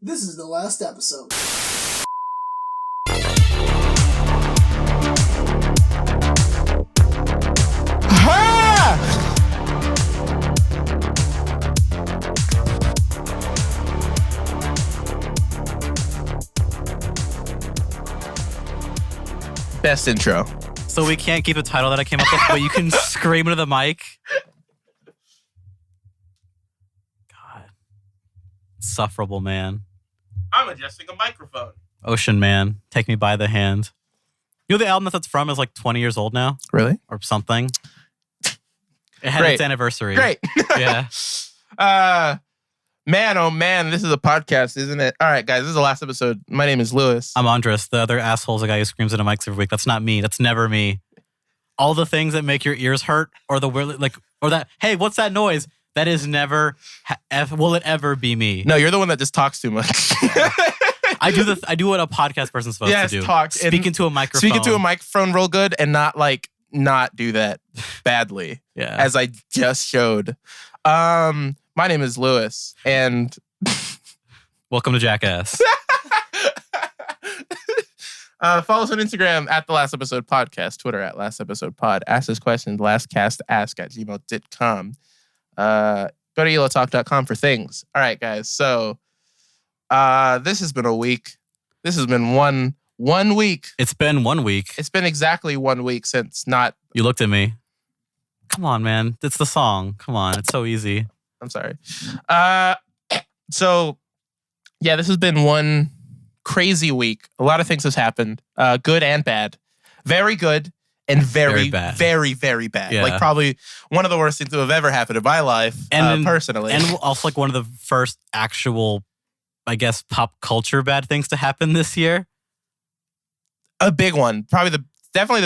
This is the last episode. Best intro. So we can't keep the title that I came up with, but you can scream into the mic. God. Insufferable, man. I'm adjusting a microphone. Ocean Man, Take Me By the Hand. You know the album that's from is like 20 years old now? Really? Or something. It had its anniversary. Great. Yeah. Man, oh man, this is a podcast, isn't it? All right, guys, this is the last episode. My name is Lewis. I'm Andres. The other asshole's the guy who screams into mics every week. That's not me. That's never me. All the things that make your ears hurt, or the weird, like, or that, hey, what's that noise? That is never, will it ever be me? No, you're the one that just talks too much. I do what a podcast person's supposed to do. Talk. Speak into a microphone. Speak into a microphone real good and not do that badly. Yeah. As I just showed. My name is Lewis, and welcome to Jackass. Follow us on Instagram at The Last Episode Podcast, Twitter at Last Episode Pod. Ask us questions, lastcastask@gmail.com. Go to elotalk.com for things. All right, guys. So this has been a week. This has been one week. It's been 1 week. It's been exactly 1 week since not. You looked at me. Come on, man. It's the song. Come on. It's so easy. I'm sorry. So, yeah, this has been one crazy week. A lot of things has happened, good and bad. Very good and very bad. Very, very bad. Yeah. Like probably one of the worst things to have ever happened in my life, personally. And also like one of the first actual, I guess, pop culture bad things to happen this year. A big one. Definitely the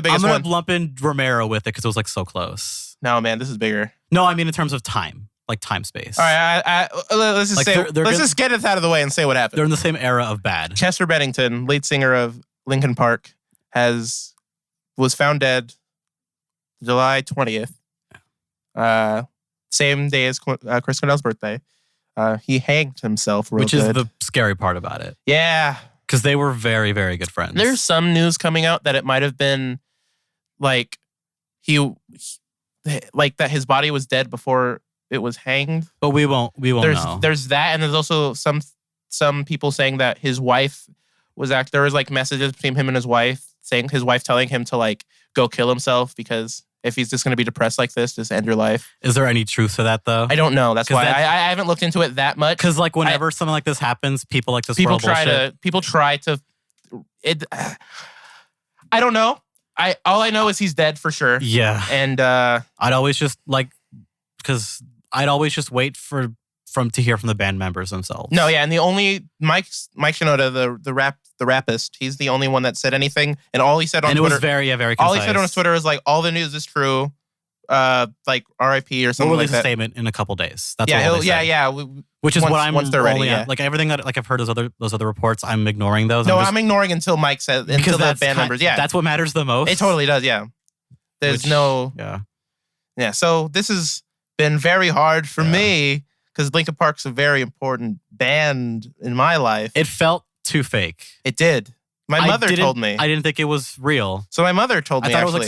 biggest one. I'm going to lump in Romero with it because it was like so close. No, man, this is bigger. No, I mean in terms of time. Like time space. All right, let's just like let's just get it out of the way and say what happened. They're in the same era of bad. Chester Bennington, lead singer of Linkin Park, was found dead July 20th. Same day as Chris Cornell's birthday. He hanged himself real Which good. is the scary part about it. Yeah. Because they were very, very good friends. There's some news coming out that it might have been like that his body was dead before it was hanged. But we won't know. There's that, and there's also some people saying that his wife was there was like messages between him and his wife saying his wife telling him to like go kill himself because if he's just going to be depressed like this, just end your life. Is there any truth to that though? I don't know. That's why I haven't looked into it that much. Because like whenever something like this happens, people like this. People try to. I don't know. All I know is he's dead for sure. Yeah, and I'd always just wait to hear from the band members themselves. No, yeah, and the only Mike Shinoda, the rapist, he's the only one that said anything, and all he said on Twitter, was very concise. All he said on his Twitter was like, all the news is true, like R.I.P. or something we'll like that. A statement in a couple days. That's yeah. Which is what I'm once they're ready. Yeah. Like everything that I've heard those other reports, I'm ignoring those. I'm ignoring until Mike says until the band members. Yeah, that's what matters the most. It totally does. Yeah, yeah. So this has been very hard for me because Linkin Park's a very important band in my life. It felt too fake. It did. My mother told me. I didn't think it was real. So my mother told me. I thought it was like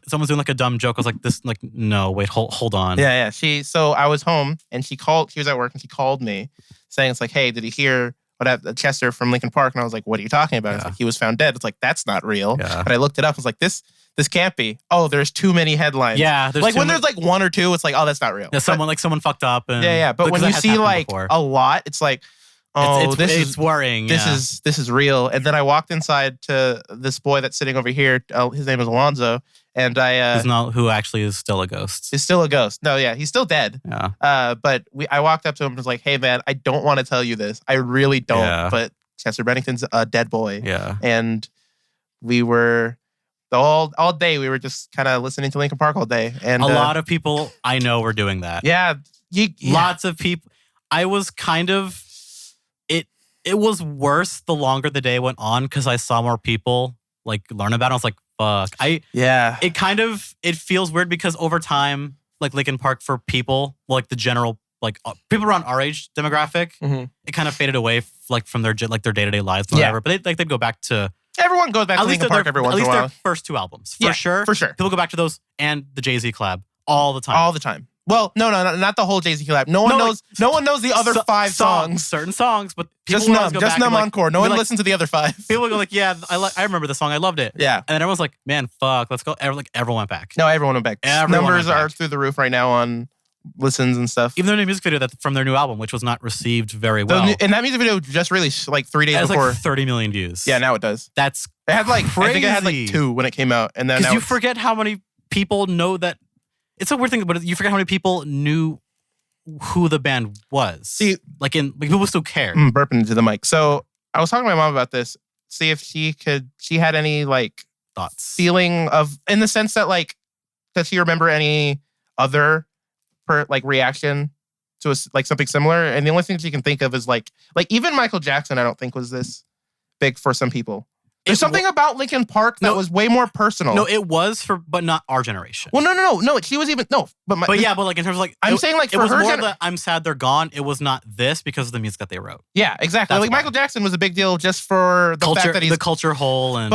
someone's doing like a dumb joke. I was like, this, like, no, wait, hold on. Yeah. So I was home and she was at work and she called me saying, it's like, hey, did you hear what happened? Chester from Linkin Park? And I was like, what are you talking about? It's like, he was found dead. It's like, that's not real. Yeah. But I looked it up. I was like, this can't be. Oh, there's too many headlines. Yeah. Like when there's like one or two, it's like, oh, that's not real. Yeah, someone fucked up. And, yeah. But when you see like a lot, it's like, oh, it's worrying. This is real. And then I walked inside to this boy that's sitting over here. His name is Alonzo. And he's not who actually is still a ghost. He's still a ghost. No, yeah, he's still dead. Yeah. But I walked up to him and was like, hey man, I don't want to tell you this. I really don't. Yeah. But Chester Bennington's a dead boy. Yeah. And we were all day we were just kind of listening to Linkin Park all day. And a lot of people I know were doing that. Yeah. Lots of people. I was kind of it was worse the longer the day went on because I saw more people like learn about it. I was like, fuck. It feels weird because over time, like Linkin Park for people, like the general people around our age demographic, it kind of faded away from their day-to-day lives and whatever. But they'd go back to... Everyone goes back to Linkin Park every once in a while. At least their first 2 albums. For sure. People go back to those and the Jay-Z collab all the time. All the time. Well, no, not the whole Jay-Z collab. No one knows the other 5 songs. Certain songs, but people just Numb Encore. No one listened to the other 5. People go like, yeah, I remember the song. I loved it. Yeah. And then everyone's like, man, fuck, let's go. Everyone went back. No, everyone went back. Numbers are through the roof right now on listens and stuff. Even their new music video from their new album, which was not received very well. And that music video just released like 3 days before. Like 30 million views. Yeah, now it does. It had crazy. I think it had like 2 when it came out. And then because you forget how many people know that. It's a weird thing, but you forget how many people knew who the band was. See, people still care. Burping into the mic. So I was talking to my mom about this. See if she had any like thoughts, feeling of, in the sense that like, does she remember any other reaction to something similar? And the only thing she can think of is like even Michael Jackson, I don't think was this big for some people. There's something about Linkin Park that was way more personal. No, it was but not our generation. Well, no. She was even but like in terms of like I'm saying like it was more that I'm sad they're gone. It was not this because of the music that they wrote. Yeah, exactly. That's like Michael Jackson was a big deal just for the fact that he's the culture whole and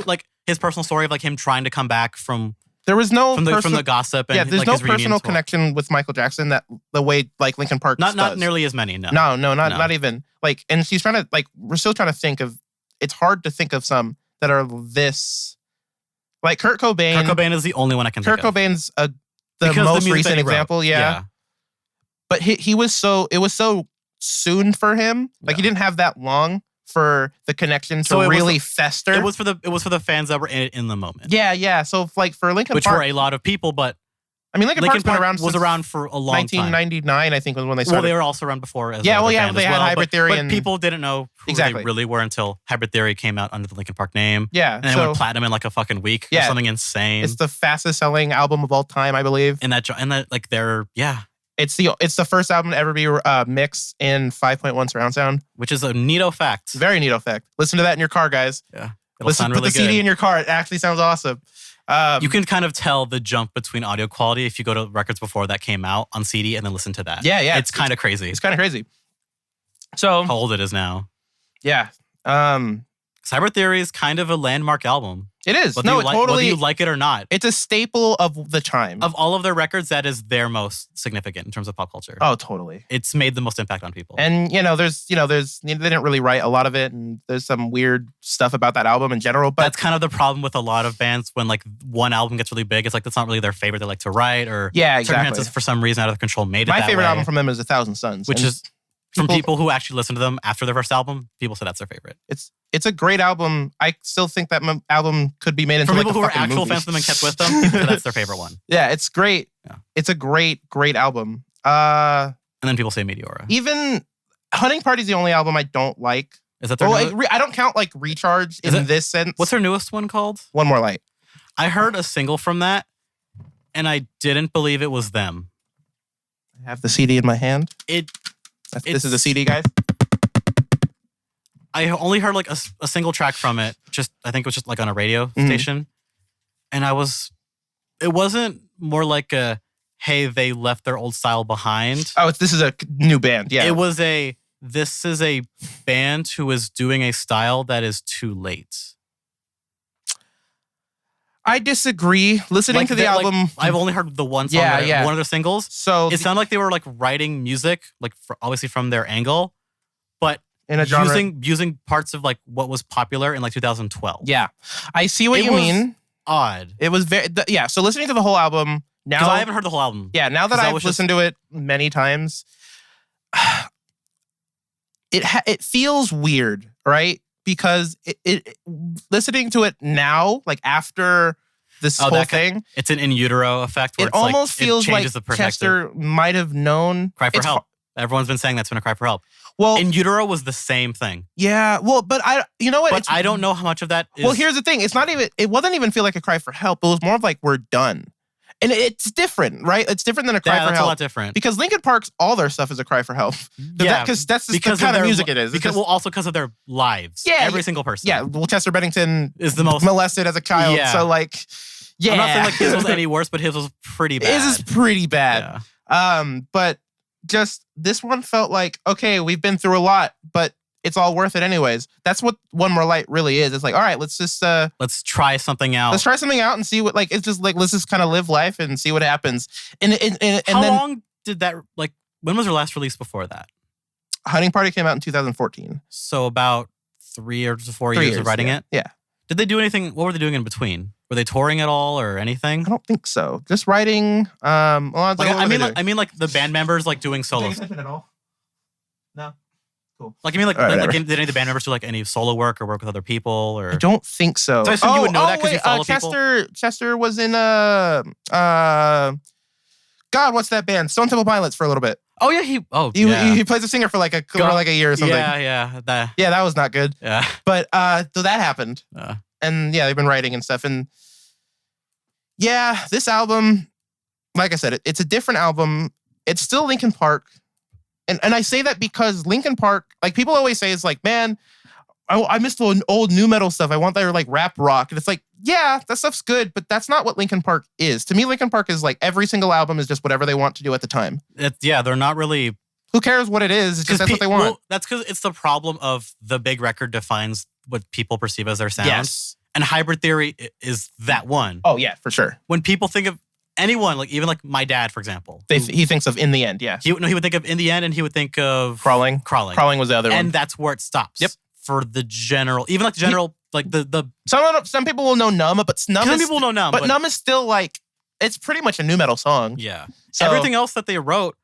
like his personal story of like him trying to come back from. There was no from the gossip. And there's no personal connection with Michael Jackson that the way like Linkin Park does. Not nearly as many. No, not even like. And she's trying to we're still trying to think of. It's hard to think of some that are this, like Kurt Cobain. Kurt Cobain is the only one I can think of. Kurt Cobain's the most recent example, yeah. But it was so soon for him. Like he didn't have that long for the connection to really fester. It was for the fans that were in it in the moment. Yeah. So like for Linkin Park, which were a lot of people, but. I mean, Linkin Park was around for a long 1999, time. I think, was when they started. Well, they were also around before. They had Hybrid Theory. But people didn't know who they really were until Hybrid Theory came out under the Linkin Park name. Yeah. And it went platinum in like a fucking week or something insane. It's the fastest selling album of all time, I believe. And It's the first album to ever be mixed in 5.1 surround sound. Which is a neato fact. Very neato fact. Listen to that in your car, guys. Yeah. Listen to the CD in your car. It actually sounds awesome. You can kind of tell the jump between audio quality if you go to records before that came out on CD and then listen to that. Yeah. It's kind of crazy. It's kind of crazy. So how old it is now. Yeah. Hybrid Theory is kind of a landmark album. It is. Whether you like it or not. It's a staple of the time. Of all of their records, that is their most significant in terms of pop culture. Oh, totally. It's made the most impact on people. And there's they didn't really write a lot of it, and there's some weird stuff about that album in general. But that's kind of the problem with a lot of bands when like one album gets really big. It's like that's not really their favorite. They like to write or exactly. For some reason out of control made it. My favorite way, album from them is 1,000 Suns, which is. From people who actually listen to them after their first album, people say that's their favorite. It's a great album. I still think that album could be made into people who are actual movie. Fans of them and kept with them. People say that's their favorite one. Yeah, it's great. Yeah. It's a great album. And then people say Meteora. Even Hunting Party is the only album I don't like. Is that their? I don't count like Recharge in this sense. What's their newest one called? One More Light. I heard a single from that, and I didn't believe it was them. I have the CD in my hand. This is a CD, guys. I only heard like a single track from it. I think it was just like on a radio station. And it wasn't more like hey, they left their old style behind. Oh, this is a new band. Yeah. This is a band who is doing a style that is too late. I disagree. Listening to the album, I've only heard the one song, one of their singles. So it sounded like they were like writing music, like obviously from their angle, but in a genre, using parts of like what was popular in like 2012. Yeah, I see what you mean. Odd. It was very So listening to the whole album now, because I haven't heard the whole album. Yeah, now that I've listened to it many times, it feels weird, right? Because it listening to it now, like after this whole thing, it's an in utero effect. Where it almost feels like Chester might have known. Cry for help. Everyone's been saying that's been a cry for help. Well, in utero was the same thing. Yeah. Well, but you know what? But I don't know how much of that is. Well, here's the thing. It wasn't even feel like a cry for help. It was more of like, we're done. And it's different, right? It's different than a cry for help. It's a lot different. Because Linkin Park's, all their stuff is a cry for help. Yeah. Because that's the kind of music it is. Also because of their lives. Yeah. Every single person. Yeah. Well, Chester Bennington is the most molested as a child. Yeah. So like, yeah. I'm not saying like his was any worse, but his was pretty bad. His is pretty bad. Yeah. But just this one felt like, okay, we've been through a lot, but it's all worth it anyways. That's what One More Light really is. It's like, all right, let's just let's try something out. Let's try something out and see what, like, it's just like, let's just kind of live life and see what happens. And how long did that, like, when was their last release before that? Hunting Party came out in 2014. So about 3 or 4 years of writing it? Yeah. Did they do anything? What were they doing in between? Were they touring at all or anything? I don't think so. Just writing. I mean, like the band members like doing solos. At all? No. Cool. Like, I mean, like, did any of the band members do like any solo work or work with other people? Or I don't think so. So I assume you would know that because you follow people. Chester was in God, what's that band? Stone Temple Pilots for a little bit. Oh yeah, he plays a singer for like a year or something. Yeah. That was not good. Yeah. But so that happened. And yeah, they've been writing and stuff. And yeah, this album, like I said, it's a different album. It's still Linkin Park. And I say that because Linkin Park, like people always say, it's like, man, I missed the old nu metal stuff. I want their like rap rock. And it's like, yeah, that stuff's good, but that's not what Linkin Park is. To me, Linkin Park is like every single album is just whatever they want to do at the time. They're not really... Who cares what it is? It's just that's what they want. Well, that's because it's the problem of the big record defines what people perceive as their sound. Yes. And Hybrid Theory is that one. Oh, yeah, for sure. When people think of anyone, like even like my dad, for example. He thinks of In the End, yeah. He would think of In the End and he would think of... Crawling. Crawling was the other one. And that's where it stops. Yep. For the general... Even like the general... like the Some people will know Numb, but Numb But Numb is still like... It's pretty much a nu metal song. Yeah. So, everything else that they wrote,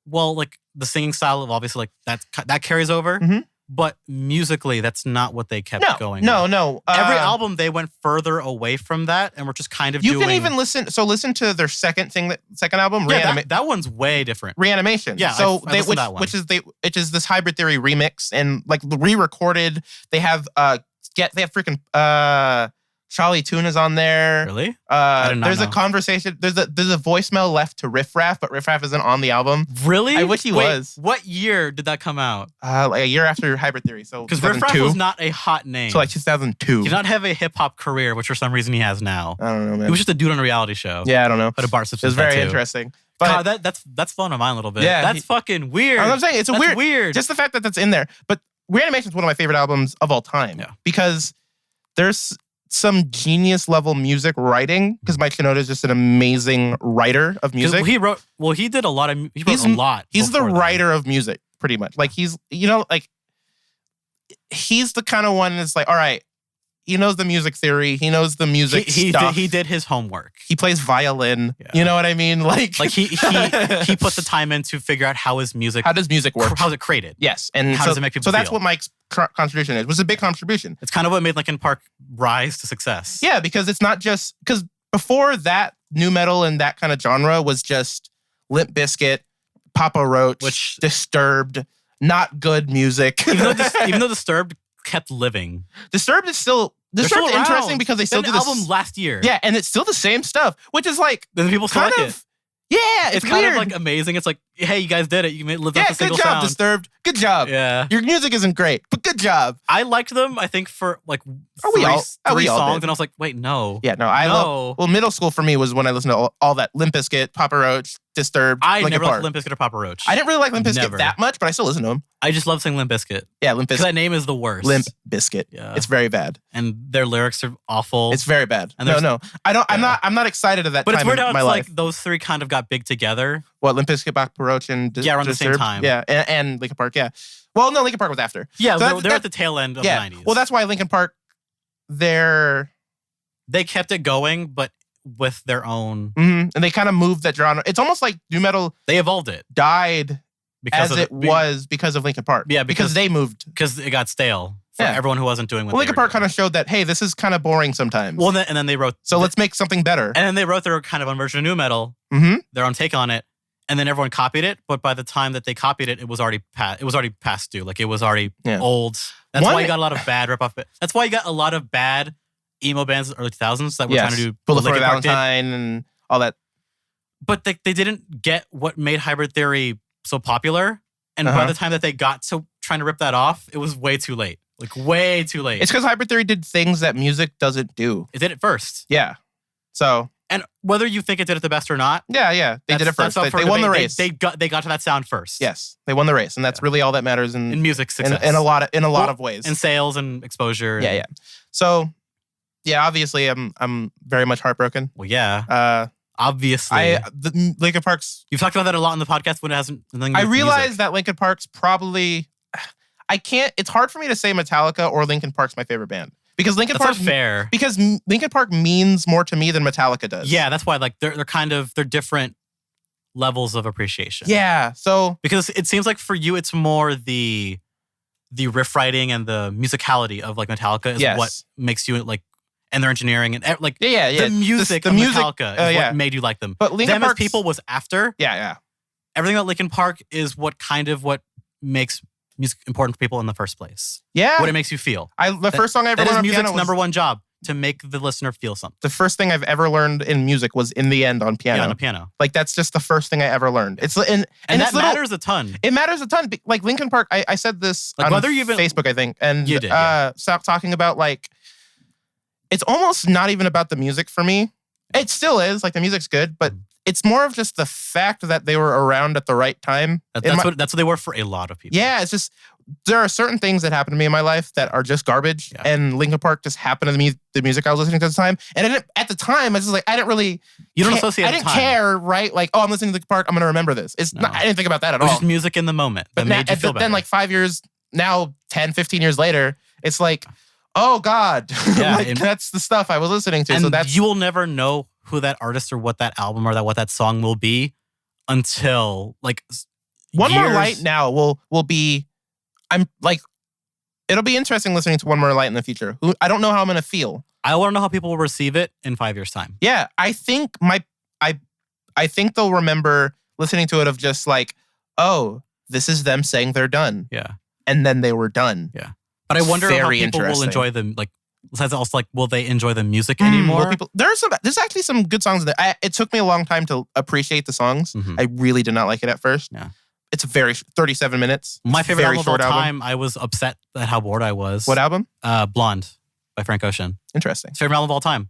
well, like the singing style of obviously like that carries over. Mm-hmm. But musically, that's not what they kept going. No. Every album, they went further away from that, and were just kind of doing... You can even listen... So listen to their second album, that one's way different. Reanimation. Yeah, so I listened to that one. which is this Hybrid Theory remix, and like re-recorded. They have freaking Charlie Tune is on there. Really? There's a conversation. There's a voicemail left to Riff Raff, but Riff Raff isn't on the album. Really? I wish he was. What year did that come out? Like a year after Hybrid Theory. So because Riff Raff was not a hot name. So like 2002. He did not have a hip hop career, which for some reason he has now. I don't know, man. He was just a dude on a reality show. Yeah, I don't know. But a Bart Simpson. It was very interesting. But God, that's fun on mine a little bit. Yeah, that's fucking weird. I'm saying it's weird. Just the fact that that's in there. But Reanimation is one of my favorite albums of all time. Yeah. Because there's some genius level music writing, because Mike Shinoda is just an amazing writer of music. He wrote a lot. He's the writer of music, pretty much. Like he's the kind of one that's like, all right, he knows the music theory. He knows the music stuff. He did his homework. He plays violin. Yeah. You know what I mean? Like he put the time in to figure out how does music work? How's it created? Yes. And how does it make people feel? So that's what Mike's contribution is. It was a big contribution. It's kind of what made Linkin Park rise to success. Yeah, because it's not just... Because before that, nu metal and that kind of genre was just Limp Bizkit, Papa Roach, Disturbed, not good music. Even though Disturbed kept living. Disturbed is still interesting because they still do this album last year. Yeah, and it's still the same stuff, which is like... Then people still like it. Yeah, it's kind weird. of like amazing. It's like, hey, you guys did it. You lived up a single good job, sound. Disturbed. Good job. Yeah. Your music isn't great, but good job. I liked them, I think, for like three songs, and I was like, wait, no. Yeah, no. Well, middle school for me was when I listened to all that Limp Bizkit, Papa Roach, Disturbed. I never liked Limp Bizkit or Papa Roach. I didn't really like Limp Bizkit that much, but I still listen to them. I just love saying Limp Bizkit. Yeah, Limp Bizkit. Because that name is the worst. Limp Bizkit. Yeah. It's very bad. And their lyrics are awful. It's very bad. And no. I'm not excited at that time in my life. But it's weird how like those three kind of got big together. What, Limp Bizkit, Papa Roach, and Disturbed? Yeah, around the same time. Yeah, and Linkin Park, yeah. Well, no, Linkin Park was after. Yeah, so they're at the tail end of the 90s. Well, that's why Linkin Park, they kept it going, but with their own... Mm-hmm. And they kind of moved that genre. It's almost like nu metal... They evolved it. Died because of Linkin Park. Yeah, because they moved. Because it got stale for everyone who wasn't doing what Linkin Park kind of showed that, hey, this is kind of boring sometimes. Well, and then they wrote... So let's make something better. And then they wrote their kind of own version of nu metal, their own take on it, and then everyone copied it. But by the time that they copied it, it was already past due. Like, it was already old. That's why you got a lot of bad rip-off. That's why you got a lot of bad emo bands in the early 2000s that were trying to do... Bullet for Valentine and all that. But they didn't get what made Hybrid Theory so popular. And by the time that they got to trying to rip that off, it was way too late. Like, way too late. It's because Hybrid Theory did things that music doesn't do. It did it first. Yeah. So... And whether you think it did it the best or not, they did it first. They won the race. They got to that sound first. Yes, they won the race, and that's really all that matters in music success. In a lot of ways. In sales and exposure. Yeah. So, obviously, I'm very much heartbroken. Well, yeah. Obviously, the Linkin Park's. You've talked about that a lot in the podcast when it hasn't. I realize that Linkin Park's probably. I can't. It's hard for me to say Metallica or Linkin Park's my favorite band. Because Linkin Park, fair. Because Linkin Park means more to me than Metallica does. Yeah, that's why. Like they're different levels of appreciation. Yeah, so because it seems like for you, it's more the riff writing and the musicality of like Metallica is what makes you like, and their engineering and like the music of Metallica is what made you like them. But Linkin Park as people was after. Yeah. Everything about Linkin Park is what makes music important for people in the first place. Yeah. What it makes you feel. The first song I ever learned on piano music's number one job, to make the listener feel something. The first thing I've ever learned in music was in the end on piano. Yeah, on a piano. Like that's just the first thing I ever learned. And that matters a ton. It matters a ton. Like Linkin Park, I said this on Facebook, I think. And you did, stopped talking about like, it's almost not even about the music for me. It still is. Like the music's good, but it's more of just the fact that they were around at the right time. That's what they were for a lot of people. Yeah, it's just there are certain things that happen to me in my life that are just garbage, and Linkin Park just happened to me the music I was listening to at the time. And at the time, I was just like, I didn't really. You don't associate. I didn't care, right? Like, oh, I'm listening to Linkin Park. I'm going to remember this. I didn't think about that at all. It was just music in the moment that made you feel better. Then, like 5 years now, 10, 15 years later, it's like, oh God, that's the stuff I was listening to. And so that's you will never know who that artist or what that album or what that song will be until like One More Light now will be. I'm like, it'll be interesting listening to One More Light in the future. I don't know how I'm gonna feel. I want to know how people will receive it in 5 years' time. Yeah, I think I think they'll remember listening to it of just like, oh, this is them saying they're done. Yeah, and then they were done. Yeah, but I wonder how people will enjoy them. Like, besides also like, will they enjoy the music anymore? There's actually some good songs there. It took me a long time to appreciate the songs. Mm-hmm. I really did not like it at first. Yeah. It's 37 minutes. My favorite album of all time, I was upset at how bored I was. What album? Blonde by Frank Ocean. Interesting. Favorite album of all time.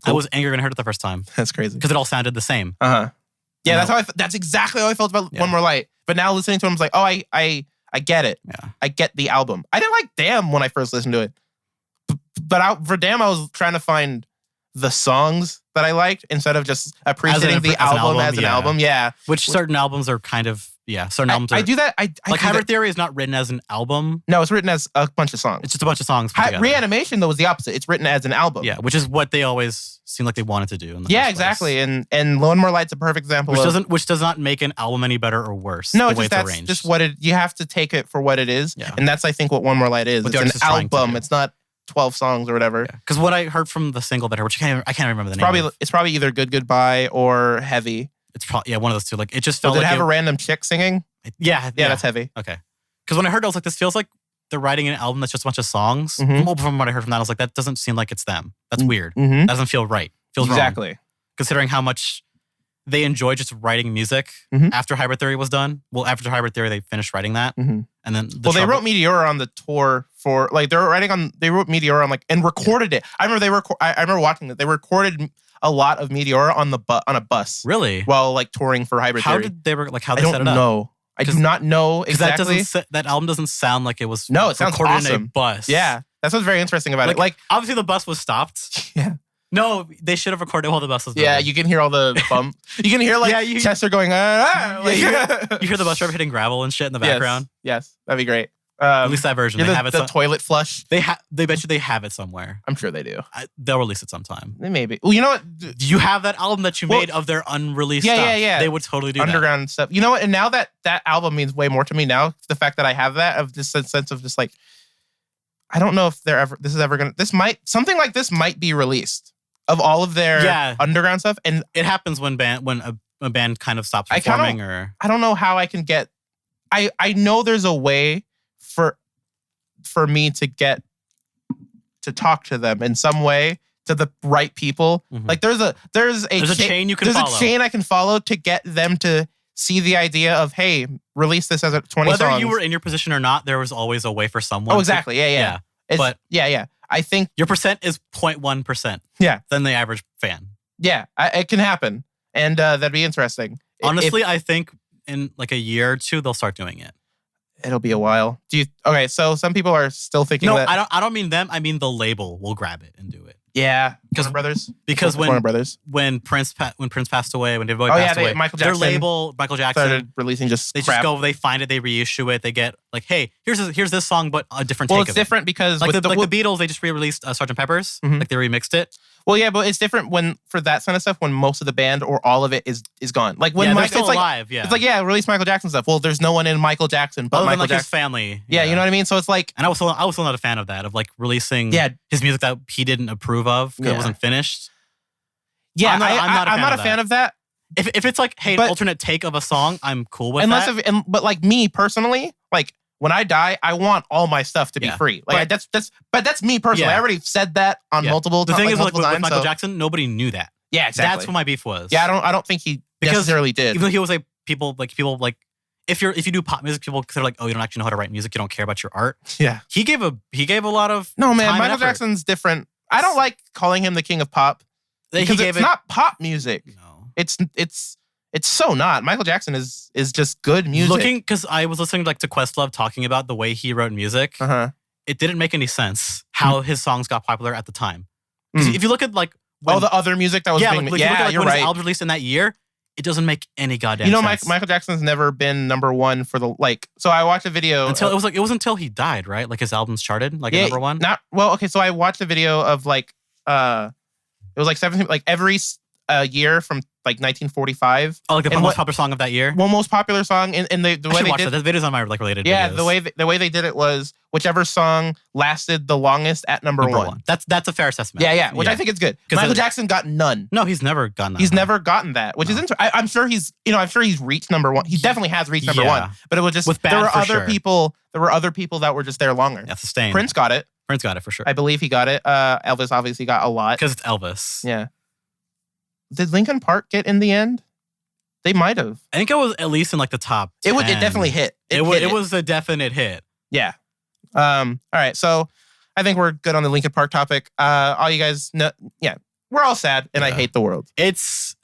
Cool. I was angry when I heard it the first time. That's crazy. Because it all sounded the same. Yeah, that's exactly how I felt about One More Light. But now listening to it, I'm like, oh, I get it. Yeah. I get the album. I didn't like Damn when I first listened to it. But for Damn, I was trying to find the songs that I liked instead of just appreciating the album as an album. Yeah. Which certain albums are kind of, certain albums are. I do that. Like Hybrid Theory is not written as an album. No, it's written as a bunch of songs. It's just a bunch of songs. Reanimation, though, was the opposite. It's written as an album. Yeah, which is what they always seem like they wanted to do. Yeah, exactly. And One More Light's a perfect example which does not make an album any better or worse. No, the way that's arranged. just what you have to take it for what it is. Yeah. And that's, I think, what One More Light is. It's an album. It's not 12 songs or whatever. Because what I heard from the single that I heard, which I can't remember the name of. It's probably either Good Goodbye or Heavy. It's probably, one of those two. Like, it just felt like... Did it have a random chick singing? Yeah, that's Heavy. Okay. Because when I heard it, I was like, this feels like they're writing an album that's just a bunch of songs. Mm-hmm. From what I heard from that, I was like, that doesn't seem like it's them. That's weird. Mm-hmm. That doesn't feel right. Feels exactly wrong. Considering how much they enjoy just writing music after Hybrid Theory was done. Well, after Hybrid Theory, they finished writing that. Mm-hmm. And then they wrote Meteora on the tour for like they wrote Meteora on like and recorded it. I remember I remember watching that. They recorded a lot of Meteora on a bus. Really? While like touring for Hybrid Theory. How did they set it up? I don't know. I do not know exactly. That album doesn't sound like it was it sounds recorded awesome. in a bus. Yeah. That's what's very interesting about it. Like obviously the bus was stopped. Yeah. No, they should have recorded while the bus was moving. Yeah, you can hear all the bump. You can hear Chester going, you hear the bus driver hitting gravel and shit in the background. Yes, that'd be great. At least that version. They have it. The toilet flush. They bet you they have it somewhere. I'm sure they do. They'll release it sometime. Maybe. Well, you know what? You have that album that you made of their unreleased stuff. Yeah. They would totally do underground stuff. You know what? And now that album means way more to me now. The fact that I have that of just a sense of just like, I don't know if something like this might be released of all of their underground stuff. And it happens when a band kind of stops performing I don't know how I can get. I know there's a way for me to get to talk to them in some way to the right people. Mm-hmm. Like there's a chain you can follow. There's a chain I can follow to get them to see the idea of, hey, release this as a 20 Whether songs. You were in your position or not, there was always a way for someone. Oh, exactly. Yeah. But I think your percent is 0.1%. Yeah. Than the average fan. Yeah, it can happen, and that'd be interesting. Honestly, I think in like a year or two they'll start doing it. It'll be a while. Okay? So some people are still thinking No, that. I don't mean them. I mean the label will grab it and do it. Yeah, Because Warner Brothers. when Prince passed away, when David Bowie Oh passed yeah, away, Michael their Jackson label, Michael Jackson, started releasing just they crap. just go, they find it, they reissue it, they get like, hey, here's this song, but a different Well, take it's of it. different because Like with the Beatles, they just re-released Sgt. Pepper's, Mhm. like they remixed it. Well, yeah, but it's different when for that kind of stuff when most of the band or all of it is gone. Like when They're still alive. it's like release Michael Jackson stuff. Well, there's no one in Michael Jackson but other than Michael like his Jackson. family. Yeah, you know what I mean. So it's like, And I was still not a fan of that, of like releasing Yeah. his music that he didn't approve of because Yeah. it wasn't finished. yeah, I'm not a fan of that. If it's like, hey, an But- alternate take of a song, I'm cool with Unless that. but like me personally, like when I die, I want all my stuff to be Yeah. free. Like that's me personally. Yeah. I already said that on Yeah. multiple The thing is, like multiple with times. Michael So- Jackson, nobody knew that. Yeah, exactly. That's what my beef was. Yeah, I don't think he Because necessarily did. Even though he was like people like if you do pop music, people consider like, oh, you don't actually know how to write music, you don't care about your art. Yeah. He gave a lot of No, man, time and Michael effort. Jackson's different. I don't like calling him the king of pop He because gave it's not pop music. No. It's so not. Michael Jackson is just good music. Looking, because I was listening to Questlove talking about the way he wrote music. Uh-huh. It didn't make any sense how his songs got popular at the time. 'Cause Mm. if you look at like when, The other music that was being if you look at, you're when his right. album released in that year, it doesn't make any goddamn You know, sense. Michael Jackson's never been number one for the so I watched a video until it was until he died, right? Like his albums charted at Yeah, number one. Okay, so I watched a video of it was like 17 every year from like 1945. Oh, like the and most popular song of that year. One most popular song and the I way should they watch did that. That video's on my related yeah videos. the way they did it was whichever song lasted the longest at number one. That's a fair assessment. Yeah, which I think is good. Michael Jackson got none. No, he's never gotten that. He's never gotten that, which is interesting. I'm sure he's reached number one. He definitely has reached number one, but it was just With Bad, there were for other sure. people. There were other people that were just there longer. Yeah, sustained. Prince got it. Prince got it for sure. I believe he got it. Elvis obviously got a lot. Because it's Elvis. Yeah. Did Linkin Park get in the end? They might have. I think it was at least in like the top 10. It definitely hit. It was a definite hit. Yeah. All right. So I think we're good on the Linkin Park topic. All you guys know, yeah, we're all sad and I hate the world. It's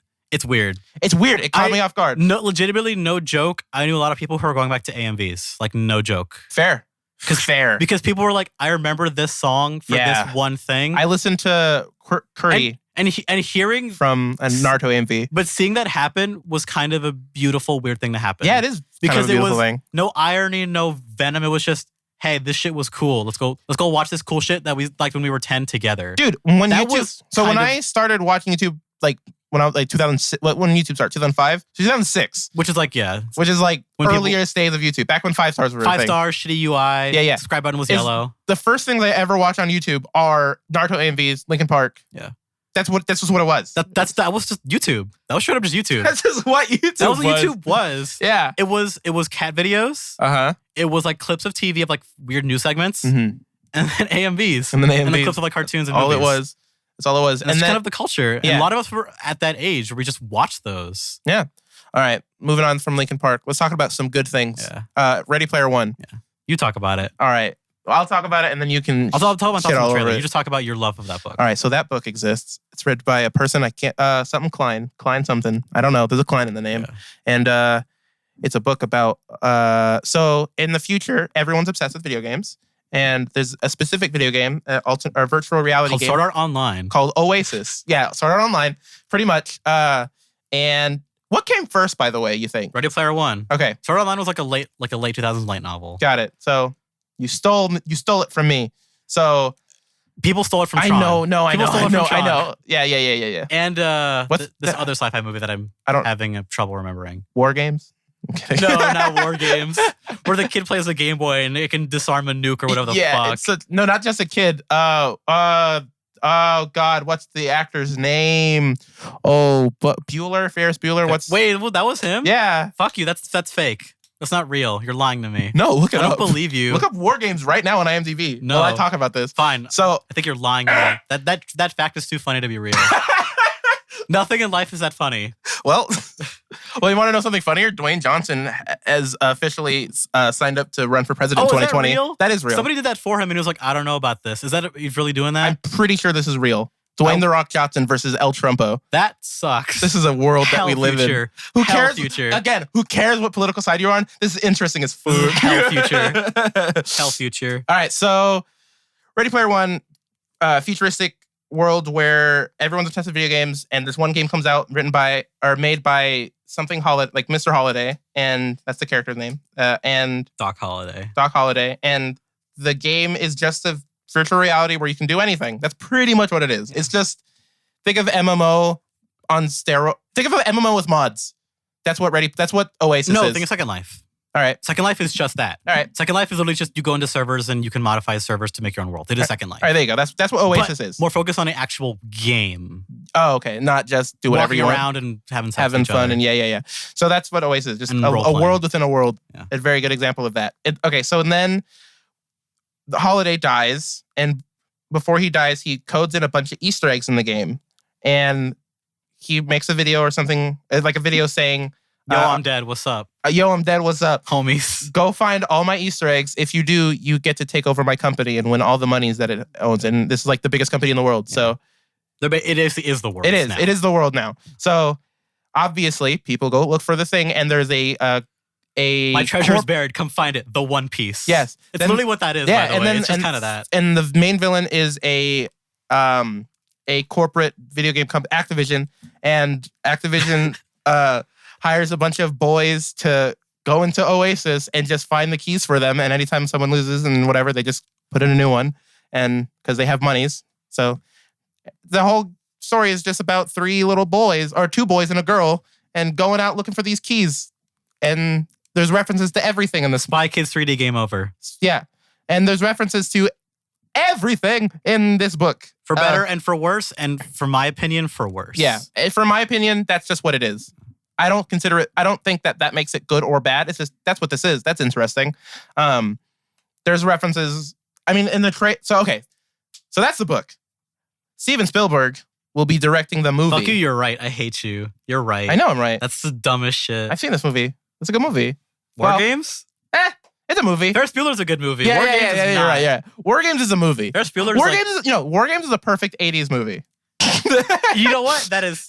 weird. It's weird. It caught me off guard. No, legitimately, no joke. I knew a lot of people who are going back to AMVs. Like, no joke. Fair. Fair. Because people were like, I remember this song for this one thing. I listened to Curry and hearing from a Naruto AMV. But seeing that happen was kind of a beautiful, weird thing to happen. Yeah, it is. Because it was thing. No irony, no venom. It was just, hey, this shit was cool. Let's go watch this cool shit that we liked when we were 10 together. Dude, when I started watching YouTube, like when I was like 2006, when YouTube started, 2005, 2006, which is like when earliest days of YouTube, back when 5 stars were a 5 thing. stars, shitty UI. Yeah. Subscribe button was yellow. The first things I ever watched on YouTube are Naruto AMVs, Linkin Park. Yeah. That's just what it was. That was just YouTube. That was straight up just YouTube. That's just what YouTube was. That was what YouTube was. Yeah. It was cat videos. Uh-huh. It was like clips of TV of like weird news segments. Mm-hmm. And then AMVs. And the clips of like cartoons and movies. All it was. That's all it was. And that's kind of the culture. Yeah. And a lot of us were at that age where we just watched those. Yeah. All right. Moving on from Linkin Park. Let's talk about some good things. Yeah. Ready Player One. Yeah. You talk about it. All right. I'll talk about it and then you can I'll talk about shit the all trailer. over it. You just talk about your love of that book. All right. So that book exists. It's written by a person I can't, something Klein something. I don't know. There's a Klein in the name. Yeah. And it's a book about, so in the future, everyone's obsessed with video games. And there's a specific video game, or virtual reality called game. Sword Art Online. Called Oasis. Yeah, Sword Art Online, pretty much. And what came first, by the way, you think? Ready Player One. Okay. Sword Art Online was like a late 2000s light novel. Got it. So you stole it from me. So people stole it from Tron. I know. I know. Yeah. And What's this other sci-fi movie that I'm having trouble remembering. War Games? No, not War Games. Where the kid plays a Game Boy and it can disarm a nuke or whatever the fuck. No, not just a kid. Oh God, what's the actor's name? Oh, but Ferris Bueller. Wait, that was him? Yeah. Fuck you. That's fake. That's not real. You're lying to me. No, look it up. I don't believe you. Look up War Games right now on IMDb. No, while I talk about this. Fine. So I think you're lying to me. That fact is too funny to be real. Nothing in life is that funny. Well, you want to know something funnier? Dwayne Johnson has officially signed up to run for president in 2020. Is that real? That is real. Somebody did that for him and he was like, I don't know about this. Is that, he's really doing that? I'm pretty sure this is real. Dwayne The Rock Johnson versus El Trumpo. That sucks. This is a world that we live in. Who cares? Future. Again, who cares what political side you're on? This is interesting as food. Hell future. Hell future. All right, so Ready Player One, futuristic world where everyone's obsessed with video games, and this one game comes out made by something Holiday, like Mr. Holiday, and that's the character's name, and Doc Holliday. Doc Holiday, and the game is just a virtual reality where you can do anything. That's pretty much what it is. It's just, think of MMO on steroids. Think of an MMO with mods. That's what Oasis is. No, think of Second Life. All right. Second Life is just that. All right. Second Life is literally just you go into servers and you can modify servers to make your own world. It is Second Life. All right, there you go. That's what Oasis is. More focused on an actual game. Oh, okay. Not just do whatever Walking you want. around and having fun other. and yeah. So that's what Oasis is. Just a world within a world. Yeah. A very good example of that. So then the Holiday dies, and before he dies, he codes in a bunch of Easter eggs in the game, and he makes a video or something, like a video saying, Yo, I'm dead. What's up? Yo, I'm dead. What's up? Homies. Go find all my Easter eggs. If you do, you get to take over my company and win all the monies that it owns. And this is like the biggest company in the world. Yeah. So it is the world. It is. Now. It is the world now. So obviously, people go look for the thing, and there's a my treasure is buried. Come find it. The One Piece. Yes, it's literally what that is. Yeah, by the way. It's just kind of that. And the main villain is a corporate video game company, Activision, and Activision hires a bunch of boys to go into Oasis and just find the keys for them. And anytime someone loses and whatever, they just put in a new one, and because they have monies. So the whole story is just about three little boys, or two boys and a girl, and going out looking for these keys. And there's references to everything in this. Spy Kids 3D Game Over. Yeah. And there's references to everything in this book. For better and for worse, and for my opinion, for worse. Yeah. For my opinion, that's just what it is. I don't consider it, I don't think that makes it good or bad. It's just, that's what this is. That's interesting. There's references, I mean, in the so that's the book. Steven Spielberg will be directing the movie. Fuck you, you're right. I hate you. You're right. I know I'm right. That's the dumbest shit. I've seen this movie. It's a good movie. War Games? It's a movie. Ferris Bueller's a good movie. Yeah, War Games is you're not. right. Yeah, War Games is a movie. Ferris Bueller's War Games is a perfect 80s movie. You know what? That is,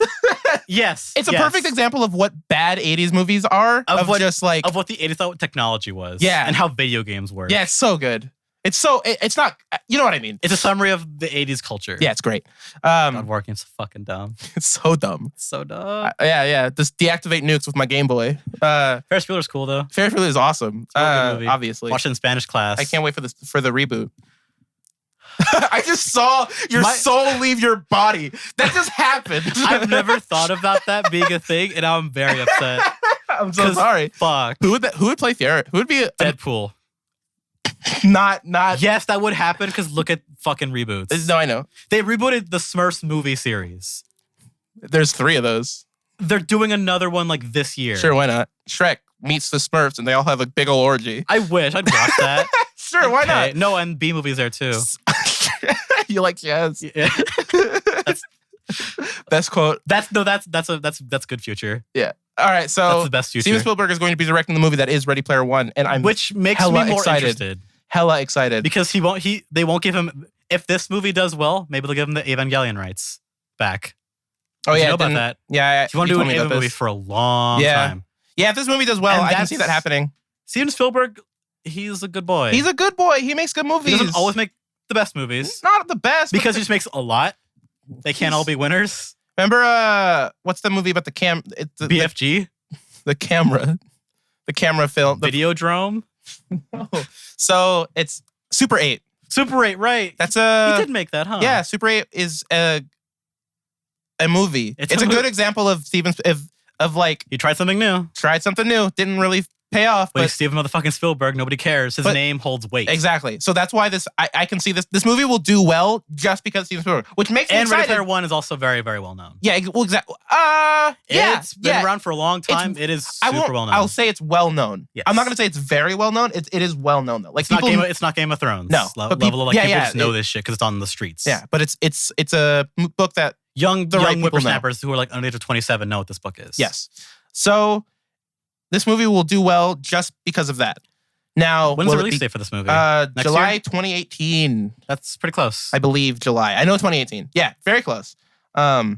yes. It's a perfect example of what bad 80s movies are. Of what the 80s thought technology was. Yeah. And how video games work. Yeah, it's so good. It's not, you know what I mean? It's a summary of the 80s culture. Yeah, it's great. God, War Games is fucking dumb. It's so dumb. It's so dumb. Yeah. Just deactivate nukes with my Game Boy. Ferris Bueller's cool though. Ferris Bueller is awesome. Obviously. Watch it in Spanish class. I can't wait for the reboot. I just saw your soul leave your body. That just happened. I've never thought about that being a thing, and I'm very upset. I'm so sorry. Fuck. Who would play Fiora? Who would be Deadpool? Not. Yes, that would happen because look at fucking reboots. No, I know. They rebooted the Smurfs movie series. There's 3 of those. They're doing another one like this year. Sure, why not? Shrek meets the Smurfs and they all have a big ol' orgy. I wish. I'd watch that. Sure, why not? No, and B movie's there too. You like jazz? Yeah. Best quote. That's good future. Yeah. All right, so that's the best future. Steven Spielberg is going to be directing the movie that is Ready Player One, and which makes me more interested. Hella excited because they won't give him, if this movie does well, maybe they'll give him the Evangelion rights back. Oh yeah, you know about that? Yeah, you want to do an Eva movie for a long time. Yeah, if this movie does well, I can see that happening. Steven Spielberg, he's a good boy. He's a good boy. He makes good movies. He doesn't always make the best movies. Not the best, because he just makes a lot. They can't all be winners. Remember, what's the movie about the BFG? The camera film. Videodrome? No. So it's Super 8. Super 8, right. That's he did make that, huh? Yeah, Super 8 is a movie. It's a good example of Steven, of like... He tried something new. Didn't really pay off. But he's Steven motherfucking Spielberg. Nobody cares. His name holds weight. Exactly. So that's why I can see this movie will do well just because Steven Spielberg, which makes me excited. And Ready Player One is also very, very well known. Yeah, well, exactly. It's been around for a long time. It is super well known. I'll say it's well known. Yes. I'm not going to say it's very well known. It is well known though. Like it's not Game of Thrones. No, people just know this shit because it's on the streets. Yeah, but it's a book that young whippersnappers who are like under the age of 27 know what this book is. Yes. So this movie will do well just because of that. Now, When's the release date for this movie? Next July year? 2018. That's pretty close. I believe July. I know 2018. Yeah, very close. Yeah,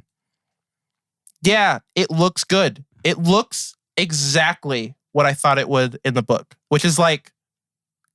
it looks good. It looks exactly what I thought it would in the book, which is like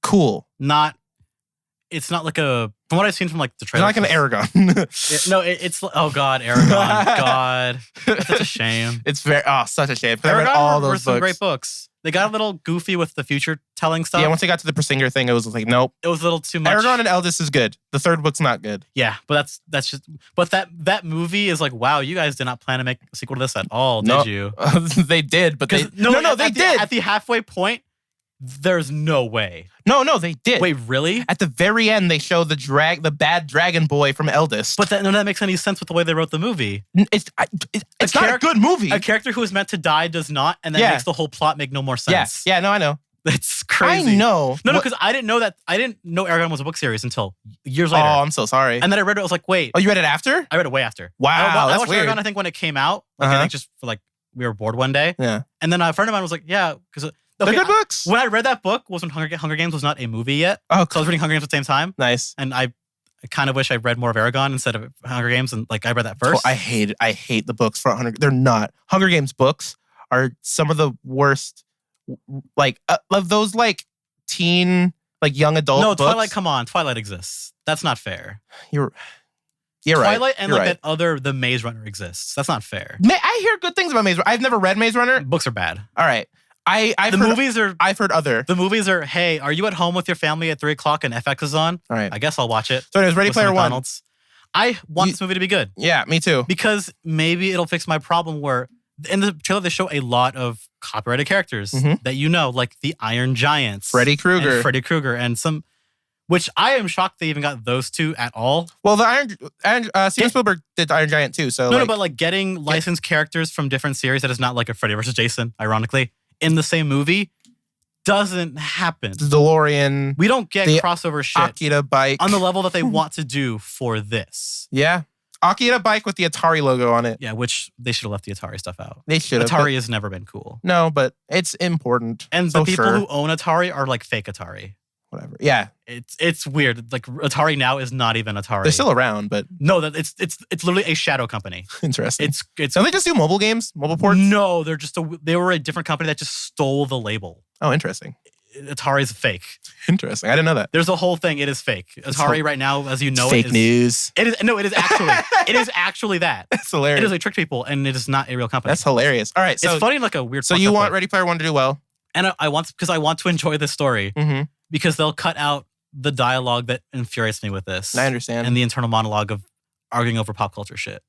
cool. It's not like a. From what I've seen from like the It's trailer, not like an Aragon. it's oh god, Aragon, God, that's such a shame. It's such a shame. I read Aragon all were those some books. great books. They got a little goofy with the future telling stuff. Yeah, once they got to the Persinger thing, it was like, nope. It was a little too much. Aragon and Eldest is good. The third book's not good. Yeah, but that's just. But that movie is like, wow, you guys did not plan to make a sequel to this at all, did you? They did, but they they did. At the halfway point, there's no way. No, they did. Wait, really? At the very end, they show the bad dragon boy from Eldest. But none of that makes any sense with the way they wrote the movie. It's not a good movie. A character who is meant to die does not, and that makes the whole plot make no more sense. Yeah, no, I know. It's crazy. I know. No, because I didn't know that. I didn't know Aragon was a book series until years later. Oh, I'm so sorry. And then I read it. I was like, wait. Oh, you read it after? I read it way after. Wow, I that's watched weird. Aragon, I think, when it came out. Like, I think just for like, we were bored one day. Yeah. And then a friend of mine was like, yeah, because... They're good books. When I read that book was when Hunger Games was not a movie yet. Oh, so I was reading Hunger Games at the same time. Nice. And I kind of wish I read more of Aragon instead of Hunger Games. And like I read that first. I hate the books for Hunger. They're not. Hunger Games books are some of the worst. Like of those like teen like young adult. No, books. Twilight. Come on, Twilight exists. That's not fair. You're Twilight right. and You're like right. that other The Maze Runner exists. That's not fair. I hear good things about Maze Runner. I've never read Maze Runner. Books are bad. All right. I've heard other. The movies are, hey, are you at home with your family at 3:00 and FX is on? All right. I guess I'll watch it. So it was Ready Player One. I want this movie to be good. Yeah, me too. Because maybe it'll fix my problem where in the trailer they show a lot of copyrighted characters that you know, like the Iron Giants. Freddy Krueger and some, which I am shocked they even got those two at all. Well, Steven Spielberg did the Iron Giant too. So no, but like getting licensed characters from different series that is not like a Freddy versus Jason, ironically, in the same movie doesn't happen. The DeLorean. We don't get crossover shit Akira bike on the level that they want to do for this. Yeah. Akira bike with the Atari logo on it. Yeah, which they should have left the Atari stuff out. They should have. Atari has never been cool. No, but it's important. And the people who own Atari are like fake Atari. Whatever. Yeah. It's weird. Like Atari now is not even Atari. They're still around, but no, that it's literally a shadow company. Interesting. It's Don't they just do mobile games? Mobile ports? No, they were a different company that just stole the label. Oh, interesting. Atari's fake. Interesting. I didn't know that. There's a whole thing. It is fake. Atari right now, as you know, fake news. It is actually. It is actually that. That's hilarious. It is like trick people, and it is not a real company. That's hilarious. All right, so it's funny in like a weird. So you want Ready Player One to do well, and I want to enjoy this story because they'll cut out the dialogue that infuriates me with this. I understand. And the internal monologue of arguing over pop culture shit.